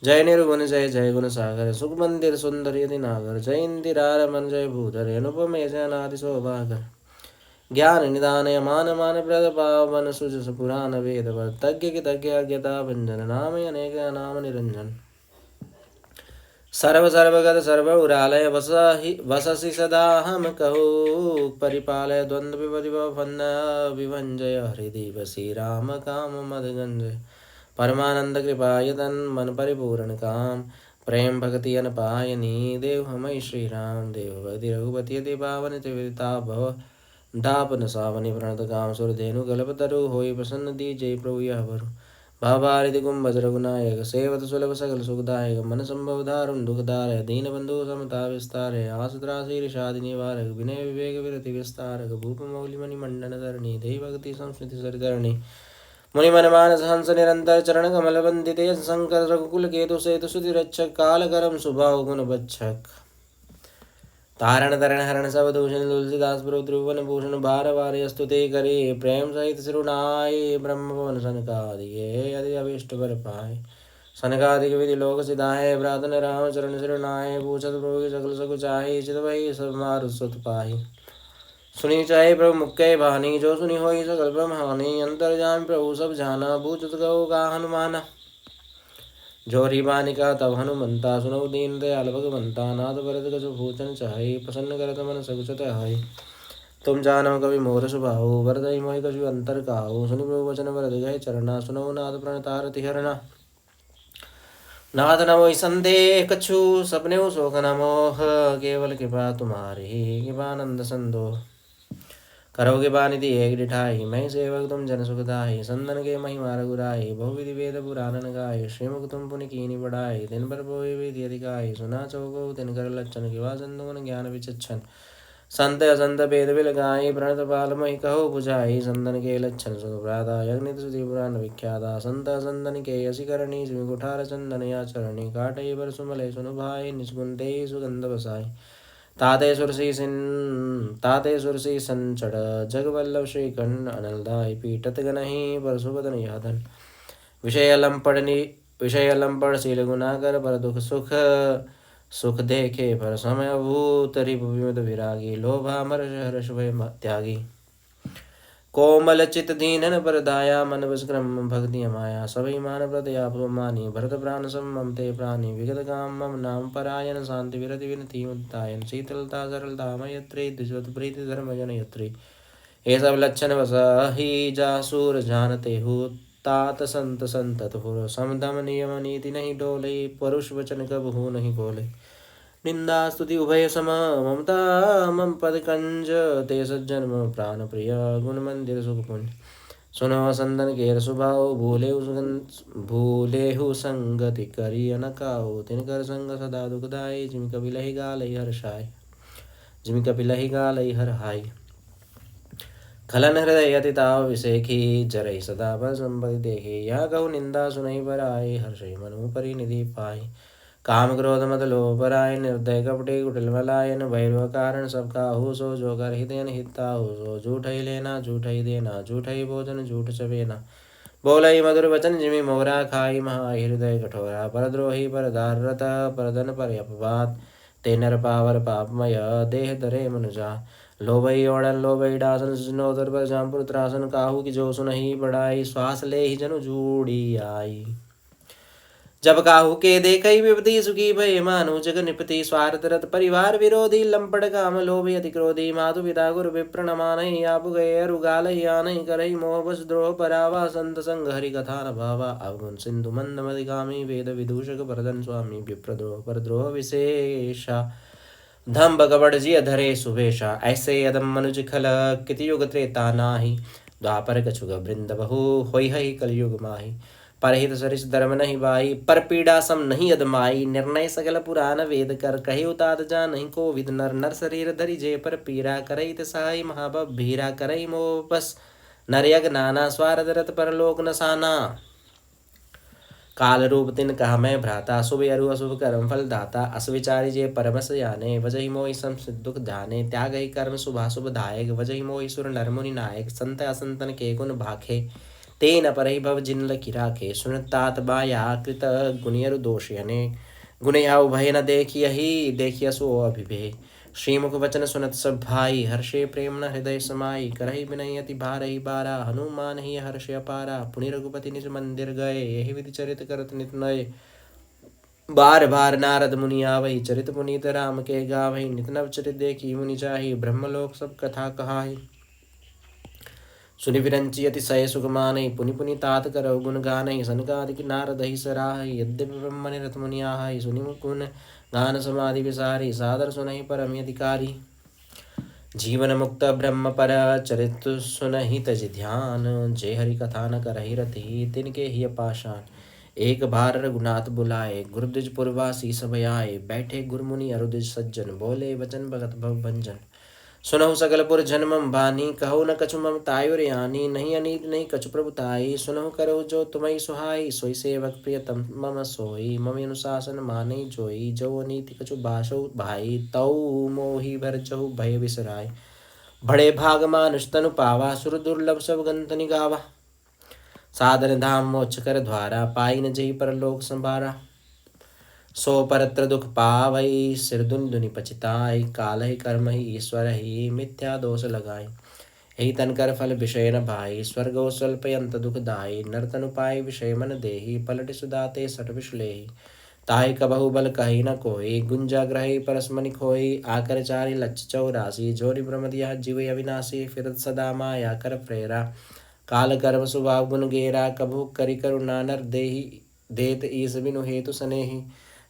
A: जय निर्गुण जय जय गुण सागर सुख मंदिर सुंदर यदि नागर। जय इंदिरा रमन जय भूधर अनुपम जय अनादि शोभाकर। ज्ञान निदान मान मान प्रद पावन सुजस पुराण वेद तज्ञ की तज्ञ अज्ञता भंजन। नाम अनेक नाम निरंजन। सर्व सर्वगत सर्व उरालय वससि सदा हम कहु। परिपालय द्वंद्व विपदि भवन्न विभंजय। हृदय वसी राम काम मद गंजय। परमानंद कृपायतन मन परिपूर्ण काम। प्रेम भक्ति अनपायनी देव हमय श्री राम। देव भक्ति रघुपति अति पावन त्रिविता भव। दापन सावनि प्रणत काम सुर धेनु गलप तरु। होई प्रसन्न दीजय प्रभु यह वरु। भावारिधि कुंभज रघुनायक सेवत सुलभ सकल सुखदायक। मन संभव दारुण दुखदारक दीन बंधु समता विस्तारक। आस त्रासी ऋषादि निवारक विनय विवेक विरति विस्तारक। भूप मौलि मणि मंडन धरणी देहि भक्ति संस्कृति सरिधरणी। मुनि मन मानस हंस निरंतर चरण कमल वंदित। शंकर रघुकुल केतु सेतु सुति रक्षक। काल करम स्वभाव गुण बच्छक। तारण तरण हरण सब दूषण तुलसीदास प्रभु त्रिभुवन भूषण। बार बार स्तुति करे प्रेम सहित सिरुनाय। ब्रह्म पवन सनकादिके यदि अभीष्ट बर पाए। सनकादिक विधि लोक सिधाए प्रातन राम चरण सिरुनाय। पूछत प्रभु की सकल सुख चाहि चित वही सब मारु सुत पाहि। सुनी चाहे प्रभु मुक्के बानी जो सुनी होई सकल ब्रह्म हानि। अंतर जान प्रभु सब जाना बूझत गौ का हनुमाना। जोरी बानिका तब हनुमंता सुनौ दीन दयाल भगवंता। नाथ भरत कछु भूषण चाहि प्रसन्न करत मन सकुचत हाय। तुम जानो कवि मोर स्वभाव वरदई मोहि कछु अंतर काहू। सुनि प्रभु वचन वरद गए चरना सुनौ नाथ प्रणतारति हरना। नाथ न मोहि संदेह कछु सपने शोक न मोह। केवल कृपा तुम्हारी कृपानंद संदोह। करोगे बानिधि एक डिठाई मैं सेवक तुम जन सुखदाई। संदन के महिमा रघुराई बहुविधि वेद पुराणन गाय। श्रीमुख तुम पुनि कीनि बढ़ाई दिन भर पोए विधि अधिकाई। सुना चौको तिन कर लक्षण किवा संतुन ज्ञान विचक्षण। संत असंत भेद बिल गाई प्रणत पाल मही कहो बुझाई। संदन के लक्षण सुख प्राता यज्ञ सुधि पुराण विख्याता। संत असंदन के यसी करणी सिमि कुठार चंदन या चरणी। काटई बर सुमले सुनु भाई निष्कुंते सुगंध बसाई। ताते सुरसी संचड़ जगवल्लभ श्रीकंठ अनलदाय। पीटत गनहि परशुबदन यादन। विषय लंपड़ शील गुनाकर पर दुख सुख। सुख देखे पर समय भूत रिपु विमद विरागी। लोभा मर्ष हर्ष भय त्यागी। कोमल चित दीनन पर दाया मन बस क्रम भक्ति माया। सभी मान व्रत आप मानी भरत प्राण सम मम ते प्राणी। विगत काम मम नाम परायण शांति विरति विनति मुक्तायन। शीतलता सरलता मैत्री द्विजवत प्रीति धर्म जन यत्री। ये सब लक्षण वसाहि जासूर जानते हो। तात संत संतत हो समदम नियम नीति नहीं डोले। परुष वचन कब हो नहीं बोले। निंदा स्तुति उभय सम ममता मम पद कंज। ते सज्जन मम प्राण प्रिय गुण मंदिर सुख पुंज। सुनो संदन केर स्वभाव भूले संगति करी अनकाओ। तिनकर संग सदा दुखदाई जिम कपि लहि गालई हर्षाय। जिम कपि लहि गालई हर हाय। खलन हृदय अति ताव विसेखी जरई सदा पर संपत्ति देखे। यह कहु निंदा सुनई पर आए हर्षई मनु परिनिधि पाई। काम क्रोध मद लोभ पराय निर्दय कपटे कुटिल मलायन। भैरव कारण सब काहू सो जो कर हितयन हिताहु सो। झूठ ही लेना झूठ ही देना झूठ ही भोजन झूठ चबेना। बोलई मधुर वचन जिमि मोरा खाई महा हृदय कठोरा। परद्रोही पर दारत परधन पर अपवाद। ते नर पावर पापमय देह धरे मनुजा। लोभई ओढ़न लोभई डासन सुनोदर पर जामपुर त्रासन। काहू की जो सुनहि बढ़ाई श्वास ले ही जनु जूड़ी आई। जब काहू के देखई विपति सुखी भय मानु जग निपति स्वार्थ रत परिवार विरोधी लंपट काम लोभी अति क्रोधी मातु पिता गुरु विप्र न मानई आप गए अरुगाल आनई करई मोह बस द्रोह परावा संत संग हरि कथा न भावा अवगुण सिंधु मंद मदिगामी वेद विदूषक भरदन स्वामी विप्रद्रोह पर द्रोह विशेषा धम कपट जिय धरे सुवेशा ऐसे यदम मनुज खल किति युग त्रेता नाही द्वापर कछुग वृंद बहु होई हई कलयुग माही परहित सरिस धर्म नहीं बाई पर पीड़ा सम नहीं अदमाई निर्णय सकल पुराण वेद कर कहे उतात जा नहीं को विद नर नर शरीर धरि जे पर पीरा करई तसाई महाबब भीरा करई मोह बस नरयग नाना स्वार्थ रत पर लोक नसाना काल रूप तिन कहा मैं भ्राता शुभ अरु अशुभ कर्म फल दाता अस विचारी जे परमस याने वजहि मोहि संसित दुख ध्याने त्याग ही कर्म शुभाशुभ दायक वजहि मोहि सुर नर मुनि नायक संत असंतन के गुण भाखे तेन परहि भव जिन लखि राखे सुनतात बाया कृत गुनियर दोष यने गुणया भय न देखियहि देखिय सो अभिभे श्रीमुख वचन सुनत सब भाई हर्षे प्रेम न हृदय समाई करहि विनय अति भारहि बारा हनुमान ही हर्ष अपारा पुनि रघुपति निज मंदिर गए यही विधि चरित करत नित नय बार बार नारद मुनि आवहि चरित पुनीत राम के गावहि नित नव चरित देखी मुनि जाहि ब्रह्मलोक सब कथा कहाहि सुनि विरंची अतिशय सुख मानहि पुनि पुनि तात करौ गुण गानहि सनकादिक नारद ही सराहि यद्यपि ब्रह्म निरत मुनि आहहि सुनि मुकुन गान समाधि विसारी सादर सुनहि परम अधिकारी जीवन मुक्त ब्रह्म पर चरित सुनहि तज ध्यान जे हरि कथा न करहि रति तिनके ही पाषाण एक बार रघुनाथ बुलाए गुरुद्विज पुरवासी सब आए बैठे गुरुमुनि अरुद्विज सज्जन बोले वचन भगत भव भंजन सुनहु सकल पुर जन्मम बानी कहो न कछु मम तायुर यानी नहीं अनीत नहीं कछु प्रभु ताई सुनहु करो जो तुम्हें सुहाई सोई सेवक प्रियतम मम सोई मम अनुशासन माने जोई जो अनीति कछु बासो भाई तऊ मोहि भरजहु भय बिसराय बड़े भाग मानुष तनु पावा सुर दुर्लभ सब गंत निगावा साधन धाम मोक्ष कर द्वारा पाई न जही परलोक संभारा सो परत्र दुख पावई सिर दुन दुनि पचिताई काल ही कर्म ही ईश्वर ही मिथ्या दोष लगाई यही तन कर फल विषय न भाई स्वर्ग स्वल्पयंत दुख दाई नर्तन पाई विषय मन देही पलट सुदाते सट विश्लेही ताहि कबहु बल कही न कोई गुंजा ग्रही परसमनि खोई आकर चारि लक्ष चौरासी जोनि ब्रह्म दिया जीव अविनाशी फिरत सदा माया कर प्रेरा काल कर्म स्वभाव गुण गेरा कभु करि करुणा नर देही देत ईस बिनु हेतु सनेही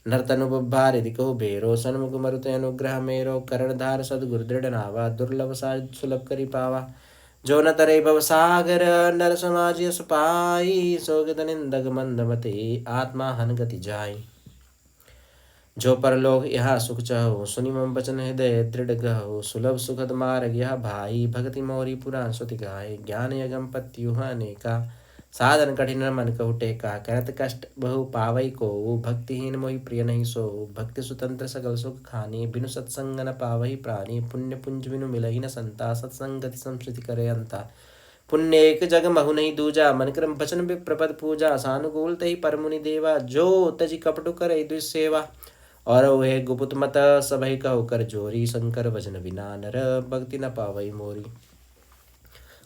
A: नर्तनु बब्बार यदि कहो बेरो सन्मुख मरुत अनुग्रह मेरो करणधार सदगुरु दृढ़ नावा दुर्लभ साज सुलभ करि पावा जो न तरे भव सागर नर समाज यस पाई सोगत निंदक मंदमते आत्मा हन गति जाय जो परलोक यह सुख चाहो सुनि मम बचन हृदय दृढ़ गहो सुलभ सुखद मार्ग यह भाई भक्ति मोरी पुराण सुति गाय ज्ञान यगम पत्युह अनेका साधन कठिन मन कहु टेका करत कष्ट बहु पावई को भक्तिहीन मोहि प्रिय नहीं सो भक्ति स्वतंत्र सकल सुख खानी बिनु सत्संग न पावही प्राणी पुण्य पुंज बिनु मिलही न संता सत्संगति संस्कृति करे अंता पुण्य एक जग महु नहीं दूजा मन क्रम वचन विप्रपद पूजा सानुकूल तही परमुनि देवा जो तजी कपटु करे दुसेवा और वह गुपुत मत सबहि कहो कर जोरी शंकर वचन बिना नर भक्ति न पावई मोरी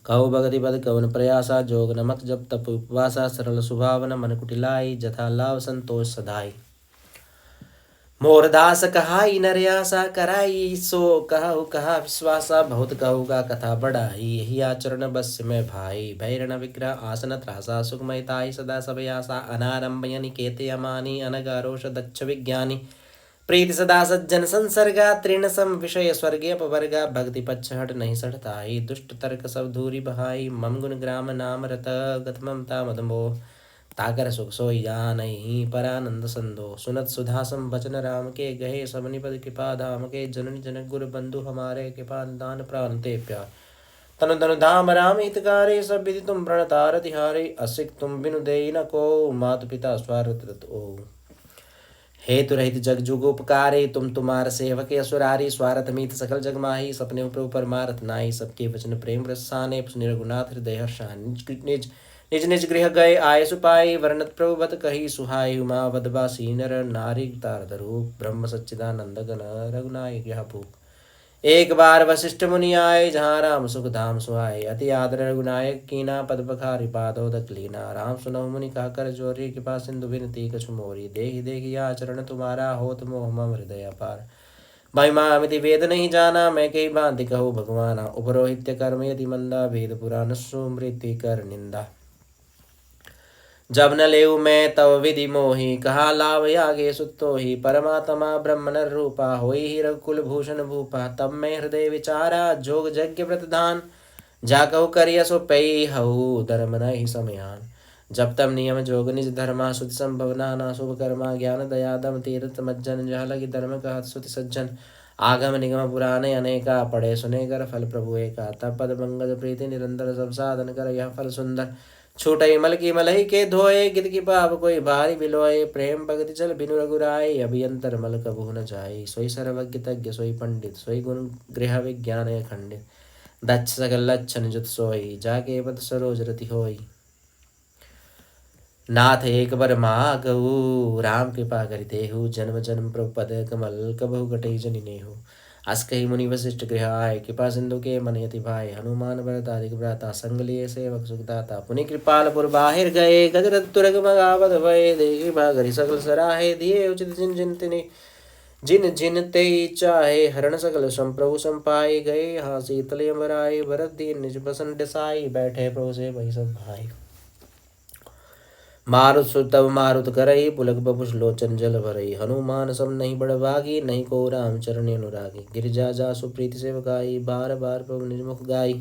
A: कहो भगति बद कवन प्रयासा जोग नमक जब तप उपवासा सरल सुभावन मन कुटिलाई जथा लाभ संतोष सदाई मोरदास कहाई नरयासा कराई सो कहु कहा विश्वासा बहुत कहु का कथा बढ़ाई यही आचरण बस में भाई भैरण विग्रह आसन त्रासा सुखमयताई सदा सबयासा अनारंभय निकेते अमानी अनगारोष दक्ष विज्ञानी प्रीति सदा सज्जन संसर्गा तृण सम विषय स्वर्गीय पवर्गा भक्ति पच्छ हट नहीं सड़ताई दुष्ट तर्क सब धूरी बहाई मम गुण ग्राम नाम रत गत ममता मदमोह ताकर सुख सोई जा नहीं परानंद संदो सुनत सुधा सम बचन राम के गहे सब निपद कृपा धाम के जननी जनक गुरु बंधु हमारे कृपा दान प्राण ते प्यार तनु तनु धाम राम हितकारे सब विधि तुम प्रणतार तिहारे असिक तुम बिनु दे न को मातु पिता स्वार्थ ओ हेतु रहित जग जुग उपकारे तुम तुम्हार सेवक असुरारी स्वार्थ मीत सकल जग माही सपने ऊपर परमार्थ नाई सबके वचन प्रेम रसाने रघुनाथ हृदय हर्षान निज निज निज गृह गए आय सुपाई वर्णत प्रभु बत कही सुहाई उमा वदवासी नर नारी तार रूप ब्रह्म सच्चिदानंद गण रघुनायक यह भूप एक बार वशिष्ठ मुनि आए, जहाँ राम सुख धाम सुहाए। अति आदर रघुनायक कीना, पद पखारी पादोदक लीना। राम सुनहु मुनि कहकर जोरी, कृपा सिंधु बिनती कछु मोरी। देहि देहि आचरण तुम्हारा, होत मोह मम हृदय अपार। महिमा अमिति वेद नहीं जाना, मैं कही भांति कहूँ भगवाना। उपरोहित्य कर्म यदि मंदा, वेद पुराण सुमृति कर निंदा। जब न लेऊ मैं तव विधि मोहि, कहा लाभ यागे सुतो ही। परमात्मा ब्रह्म नर रूपा, होई ही रघुकुल भूषण भूपा। तब मैं हृदय विचारा, जोग यज्ञ व्रतदान। जा कहु करिय सो पई हऊ, धर्म नहीं समयान। जब तब नियम जोग निज धर्मा, सुति संभव नाना शुभ कर्मा। ज्ञान दया दम तीर्थ मज्जन, जह लगी धर्म कहत सुति सज्जन। आगम निगम पुराणे अनेका, पढ़े सुने कर फल प्रभु एका। तब पद पंकज प्रीति निरंतर, सब साधन कर यह फल सुंदर। छूटई मल की मलही के धोए, गिद की पाप कोई भारी बिलोए। प्रेम भगति चल बिनु रघुराई, अभियंतर मल कबहु न जाई। सोई सर्वज्ञ तज्ञ सोई पंडित, सोई गुण गृह विज्ञान खंडित। दक्ष सकल लक्षण जुत सोई, जाके पद सरोज रति होई। नाथ एक बर मागऊ, राम कृपा करि देहु। जन्म जन्म प्रभु पद कमल, कबहु घटई जनि नेहु। अस कही मुनि वशिष्ठ गृह आए, कृपा सिंधु के मन यति भाई। हनुमान भरत अधिक भ्राता, संग लिए सेवक सुखदाता। पुनि कृपालपुर बाहिर गए, गजरथ तुरग मगावत भय। देखि भागरि सकल सराहे, दिए उचित जिन जिन तिनि जिन जिन ते चाहे। हरण सकल सम प्रभु संपाई, गए हाँ शीतल यमराय। भरत दीन निज बसन डसाई, बैठे प्रभु से भई सब भाई। मारुत सुतव मारुत करई, पुलक बपुष लोचन जल भरई। हनुमान सम नहीं बड़ भागी, नहीं को राम चरण अनुरागी। गिरिजा जा सुप्रीति सेवकाई, बार बार प्रभु निज मुख गाई।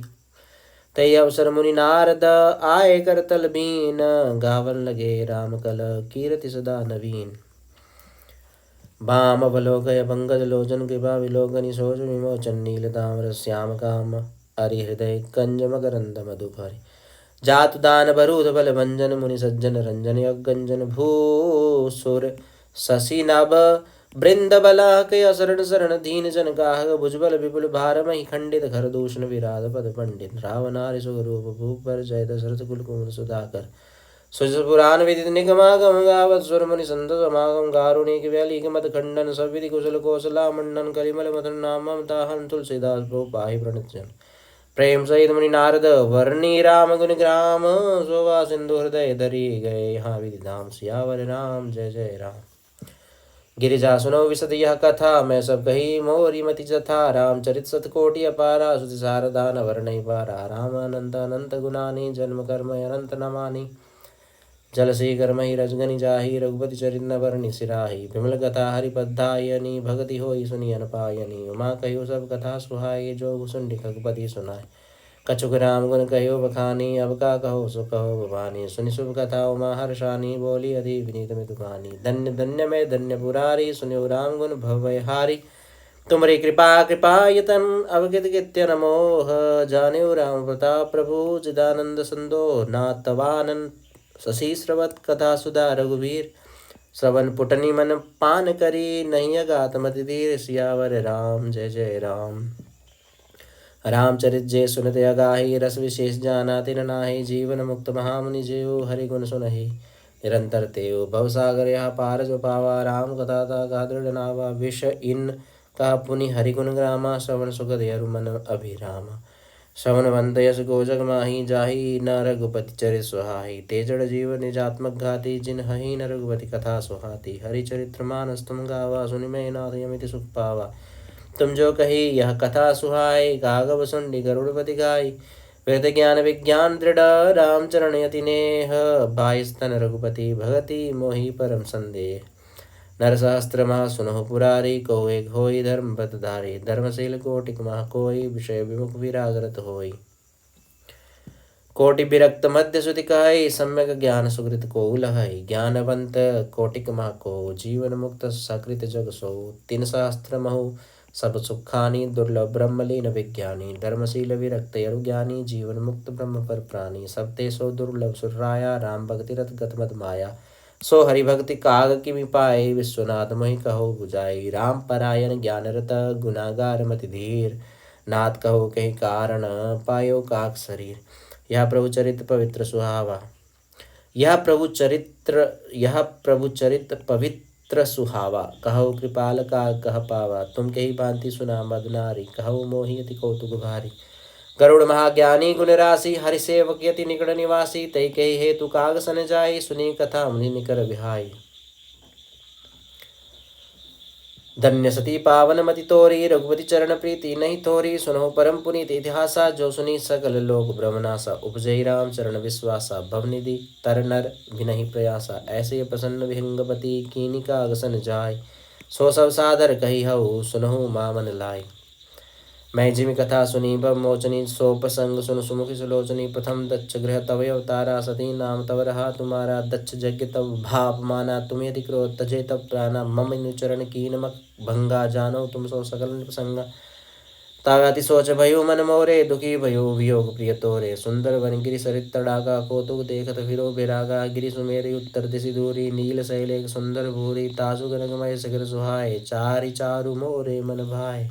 A: तय अवसर मुनि नारद, आए कर तल बीन। गावन लगे राम कल, कीरति सदा नवीन। वाम अवलोकय पंकज लोचन, कृपा विलोकनि सोच विमोचन। नील ताम्र श्याम काम, हरि हृदय कंज मकरंद मधुकर। जातु दान बरूद बल भंजन, मुनि सज्जन रंजन यज्ञंजन। भूसुर शशि नभ बृंद बला, के असरण शरण दीन जन। गाह भुजबल विपुल भार, मही खंडित घर दूषण विराध पद पंडित। रावणारि सुख रूप भूप पर, जय दशरथ कुल कुमर सुधाकर। सुज पुराण विदित निगमागम, गावत सुर मुनि संत समागम। कारुणिक व्यालिक मत खंडन, सब विधि कुशल कौशला मंडन। कलिमल मथन नाम ताहन, तुलसीदास प्रभु पाहि प्रणत जन। प्रेम सहित मुनि नारद, वर्णी राम गुण ग्राम। शोभा सिंधु हृदय धरी, गए यहाँ विधि धाम। सियावर राम जय जय राम। गिरिजा सुनो विशद यह कथा, मैं सब कही मोरी मति जथा। रामचरित सतकोटि अपारा, सुति सारदा न वर्णि पारा। राम अनंत अनंत गुणानि, जन्म कर्म अनंत न मानि। जल से कर्महि रजगनि जाहि, रघुपति चरित न वर्णि सिराहि। विमल कथा हरिपद्धायनि, भगति होई सुनि अनपायनि। उमा कहियो सब कथा सुहाई, जो सुन रघुपति सुनाय। कछुक राम गुण कहियो बखानी, अब का कहो सो कहो भवानी। सुनि शुभ कथा उमा हर्षानी, बोली अधि विनीत मृदुबानी। धन्य धन्य मैं धन्य पुरारी, सुनियो राम गुण भवयहारी। तुमरी कृपा कृपायतन, अवगित गित्य नमोह। जानियो राम प्रताप प्रभु, चिदानंद संदोह। नाथवानन शशि श्रवत कथा सुधा रघुवीर। श्रवण पुटनी मन पान करी, नहीं अगात मति धीर। सियावर राम जय जय राम। रामचरित जय सुनत अगाही, रस विशेष जाना तिन नाही। जीवन मुक्त महामुनि जेऊ, हरि गुण सुनहि निरंतर तेऊ। भवसागर यह पार जो पावा, राम कथा ता कहा दृढ़ नावा। विष इन कहा पुनि हरि गुण ग्रामा, श्रवण सुखद यरु मन अभिरामा। श्रवणवंत यश गोजग माही, जाहि न रघुपति चरित सुहाई। तेजड़ जीव निजात्मक घाती, जिन हहि न रघुपति कथा सुहाती। हरिचरित्र मानस तुम गावा, सुनि मैं नाथ यमिति सुख पावा। तुम जो कही यह कथा सुहाई, गागव सुंडी गरुड़पति गाई। वेद ज्ञान विज्ञान दृढ़, रामचरण यति नेह। बाईस्तन रघुपति भगति, मोहि परम संदेह। नर सहस्त्र मह सुनहु पुरारी, को एक होई धर्म व्रतधारी। धर्मशील कोटिक मह कोई, विषय विमुख विरागरत होई। कोटि विरक्त मध्य सुति कहई, सम्यक ज्ञान सुकृत को लहई। ज्ञानवंत कोटिक मह को, जीवन मुक्त सकृत जग सो। तीन सहस्त्र महु सब सुखानी, दुर्लभ ब्रह्मलीन विज्ञानी। धर्मशील विरक्त यरु ज्ञानी, जीवन मुक्त ब्रह्म पर प्राणी। सब ते सो दुर्लभ सुराया, राम भक्ति रत गत मद माया। सो हरि भक्ति काग किमि पाए, विश्वनाथ मोहि कहो बुझाई। राम परायण ज्ञान रत, गुनागार मति धीर। नाथ कहो कहीं कारण, पायो काक शरीर। यह प्रभु चरित पवित्र सुहावा, यह प्रभु चरित पवित्र नेत्र सुहावा, कहो कृपाल का कह पावा, तुम कही भांति सुना मदनारी, कहो मोहि अति कौतुक भारी। गरुड़ महाज्ञानी गुण राशि, हरि सेवक यति निकट निवासी, तै कही हेतु काग सन जाई, सुनी कथा मुनि निकर बिहाई। धन्य सती पावन मति तोरी, रघुपति चरण प्रीति नहीं थोरी, सुनो परम पुनीत इतिहासा, जो सुनी सकल लोक ब्रह्मनासा, उपजई राम चरण विश्वासा, भवनिधि तर नर विनहि प्रयासा, ऐसे प्रसन्न विहंगपति कीनि काग सन जाय, सो सब सादर कही हऊ सुनहु मामन लाय। मैं जिमि कथा सुनी भव मोचनी, सो प्रसंग सुन सुमुखि सुलोचनी, प्रथम दक्ष गृह तव अवतारा, सती नाम तव रहा तुम्हारा, दक्ष यज्ञ तव भाप माना, तुम यदि क्रोध तजे तब प्राणा, मम अनुचरण कीन मक भंगा, जानो तुम सो सकल निपसंगा। तागति सोच भयो मन मोरे, दुखी भयो वियोग प्रिय तोरे, सुंदर वन गिरि सरित तड़ागा, कौतुक देखत फिरो बिरागा, गिरि सुमेरु उत्तर दिशि दूरी, नील शैलेख सुंदर भूरी, तासु गनगमय शिखर सुहाए, चारि चारु मोरे मन भाए।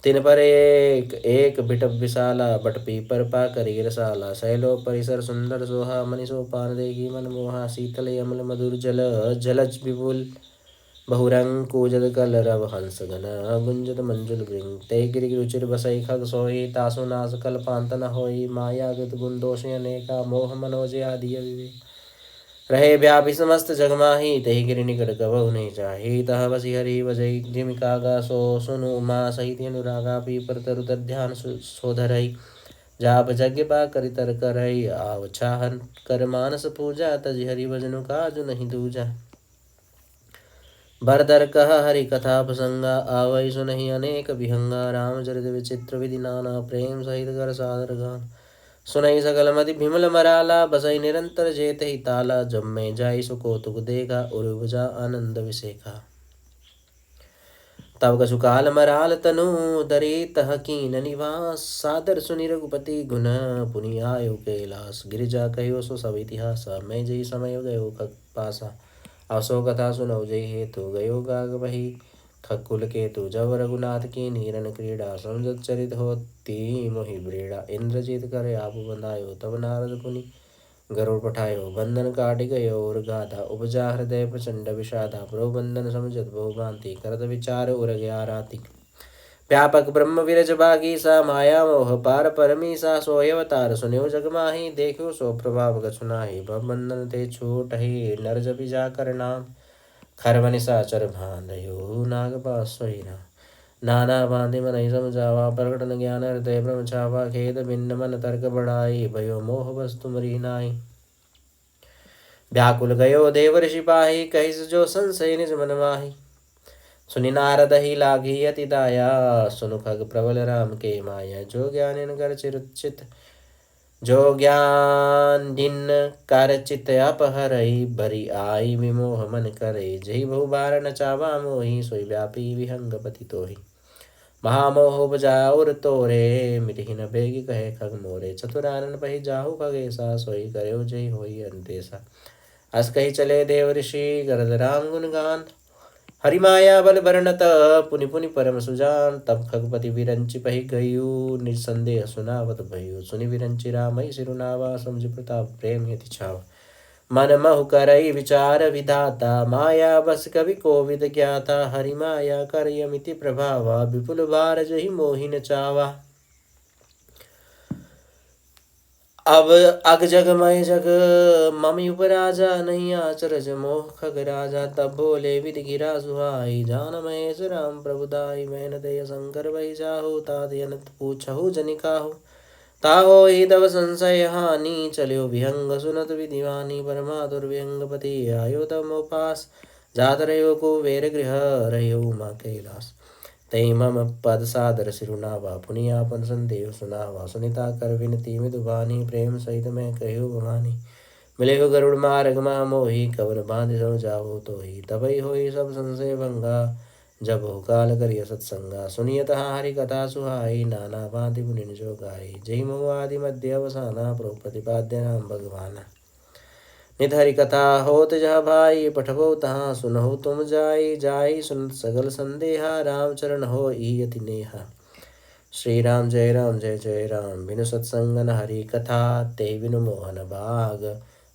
A: तिन पर एक एक बिटप विशाला, बट पीपर पा करी रसाला, शैलो परिसर सुंदर सोहा, मनि सोपान देखी मन मोहा, शीतल यमल मधुर जल, जलज विपुल बहुरंग, कूजत कल रव हंस गण, गुंजत मंजुल भृंग, ते गिरि रुचिर बसई खग सोई, तासु नास कल पांत न होई, माया गत गुण दोष अनेका, मोह मनोज आदि विवेक, रहे व्यापी समस्त जग माही, तहि गिरि निकट कबहु नहीं जाहि, तह बसी हरि बजई जिमि कागा, सो सुनु उमा सहित अनुरागा, पीपर तरु तर ध्यान सोधरई, जाप यज्ञ बा करि तर करई, आव चाहन कर मानस पूजा, तजि हरि भजनु काजु नहीं दूजा। भरदर कह हरि कथा प्रसंगा, आवै सुनहि अनेक विहंगा, राम चरित विचित्र विधि नाना, प्रेम सहित कर सादर गान, सुनई सकल मति विमल मराला, बसई निरंतर जेत ही ताला, जब मैं जाई सो कौतुक देखा, उर्वजा आनंद विसेखा। तब कछु काल मराल तनु, दरी तह कीन निवास, सादर सुनि रघुपति गुण, पुनि आयो कैलास, गिरिजा कहो सो सब इतिहास, मैं जई समय गयो खग पासा, असो कथा सुनौ जय हेतु, गयो गाग बही खकुल केतु, जब रघुनाथ की नीरन क्रीड़ा, समझत चरित होती मोहि ब्रीड़ा, इंद्रजीत करे आपु बंधायो, तब नारद पुनि गरुड़ पठायो, बंधन काटि गयो और गाधा, उपजा हृदय प्रचंड विषादा, प्रभु बंधन समझत बहु भांति, करत विचार उर गया राति, व्यापक ब्रह्म विरज बागीसा, माया मोह पार परमीसा, सोय अवतार सुन्यो जग माही, देखो सो प्रभाव कछु नाहि, भव बंधन ते छूटहि, नर जपि जाकर नाम, खरब निशाचर भांधयो, नागपाश सोई राम, नाना भांति मन समझावा, प्रकट न ज्ञान हृदय भ्रम छावा, खेद भिन्न मन तर्क बढ़ाई, भयो मोह वस्तु मरी नाई, व्याकुल गयो देव ऋषि पाही, कहिस जो संशय निज मन माही, सुनि नारद ही लागी अति दाया, सुनु खग प्रबल राम के माया, जो ज्ञान कर चित जो ज्ञान दिन कर चित अपहरई, बरी आई विमोह मन करई, जही बहु बार न चावा मोही, सोई व्यापी विहंगपति तोही, महामोह उपजा और तोरे, मिटहि न बेगी कहे खग मोरे, चतुरानन पहि जाहु खगेसा, सोई करयो जय होई अंतेसा, अस कही चले देव ऋषि गरद राम गुण गान, हरि माया बल बरनत पुनि पुनि परम सुजान, तब खगपति विरंचि पहि गयु, निसंदेह सुनावत भयो, सुनि विरंचि रामहि सिरुनावा, समझ प्रताप प्रेम यति छावा, मन महु करई विचार विधाता, माया बस कवि कोविद ज्ञाता, हरि माया करयमिति प्रभावा, विपुल भार जहि मोहि न चावा, अब अग जग मय जग मम उपराजा, नहीं आचरज मोह खग राजा, तब बोले विधि गिरा सुहाई, जान महेश राम प्रभुदाई, मैन दय शंकर वही जाहु, तात अनंत पूछहु जनिकाहु, ताहो ही तव संशय हानि, चलियो विहंग सुनत विधिवानी, परमा दुर्विहंगपति आयो तब मोह पास, जात रहो कुबेर गृह, रहो उमा कैलास, तई मम पद सादर सिरुनावा, पुनि आपन संदेह सुनावा, सुनिता कर विनती मृदुबानी, प्रेम सहित मैं कहो भवानी, मिले हो गरुड़ मार्ग महा मोही, कवन बांध सो जाओ तोही, तबई होई सब संशय भंगा, जब हो काल करिय सत्संगा, सुनियत हरि कथा सुहाई, नाना भांति पुनि जो गाई, जय मोह आदि मध्य अवसाना, प्रभु प्रतिपाद्य नाम भगवाना, नित हरि कथा होत जहाँ भाई, पठबो तहाँ सुनहु तुम जाई, जाई सुनत सगल संदेहा, राम चरण हो अति नेहा, श्री राम जय राम, बिनु सत्संग न हरि कथा, ते बिनु मोहन भाग,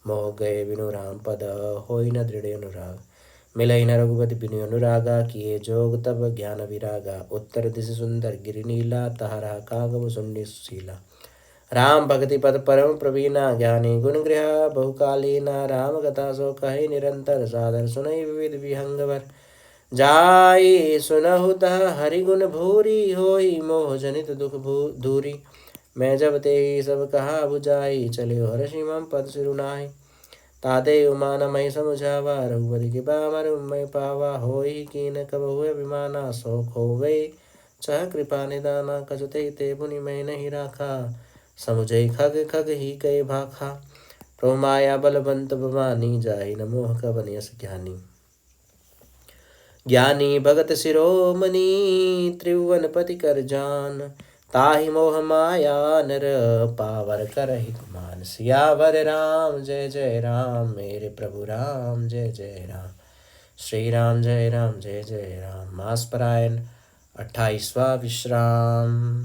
A: मोह गए बिनु राम पद, होई न दृढ़ अनुराग, मिलई न रघुपति बिनु अनुरागा, किए जोग तब ज्ञान विरागा। उत्तर दिश सुंदर गिरि नीला, तहरा कागव सुंडी सुशीला। राम भक्ति पद परम प्रवीणा, ज्ञानी गुण गृह बहुकालीना। राम कथा सो कहे निरंतर, सादर सुनई विविध विहंगवर। जाई सुनहु तह हरि गुण भूरी, होई मोह जनित दुख दूरी। मैं जब ते सब कहा बुझाई, चले हर्षि मम पद सिरुनाई। ताते उमान मई समुझावा, रघुपति के बामर मैं पावा। होई कीन कब हुए विमाना, शोक हो गए चह कृपा निदाना। कछुते ते पुनि मैं नहीं राखा, समुझई खग खग ही कई भाखा। प्रभु माया बलवंत भवानी, जाहि न मोह कवन यस ज्ञानी। ज्ञानी भगत शिरोमणि, त्रिभुवनपति कर जान। ताहि मोह माया नर, पावर करहि गुमान। सियावर राम जय जय राम, मेरे प्रभु राम जय जय राम। श्री राम जय जय राम। मास परायण 28वां विश्राम।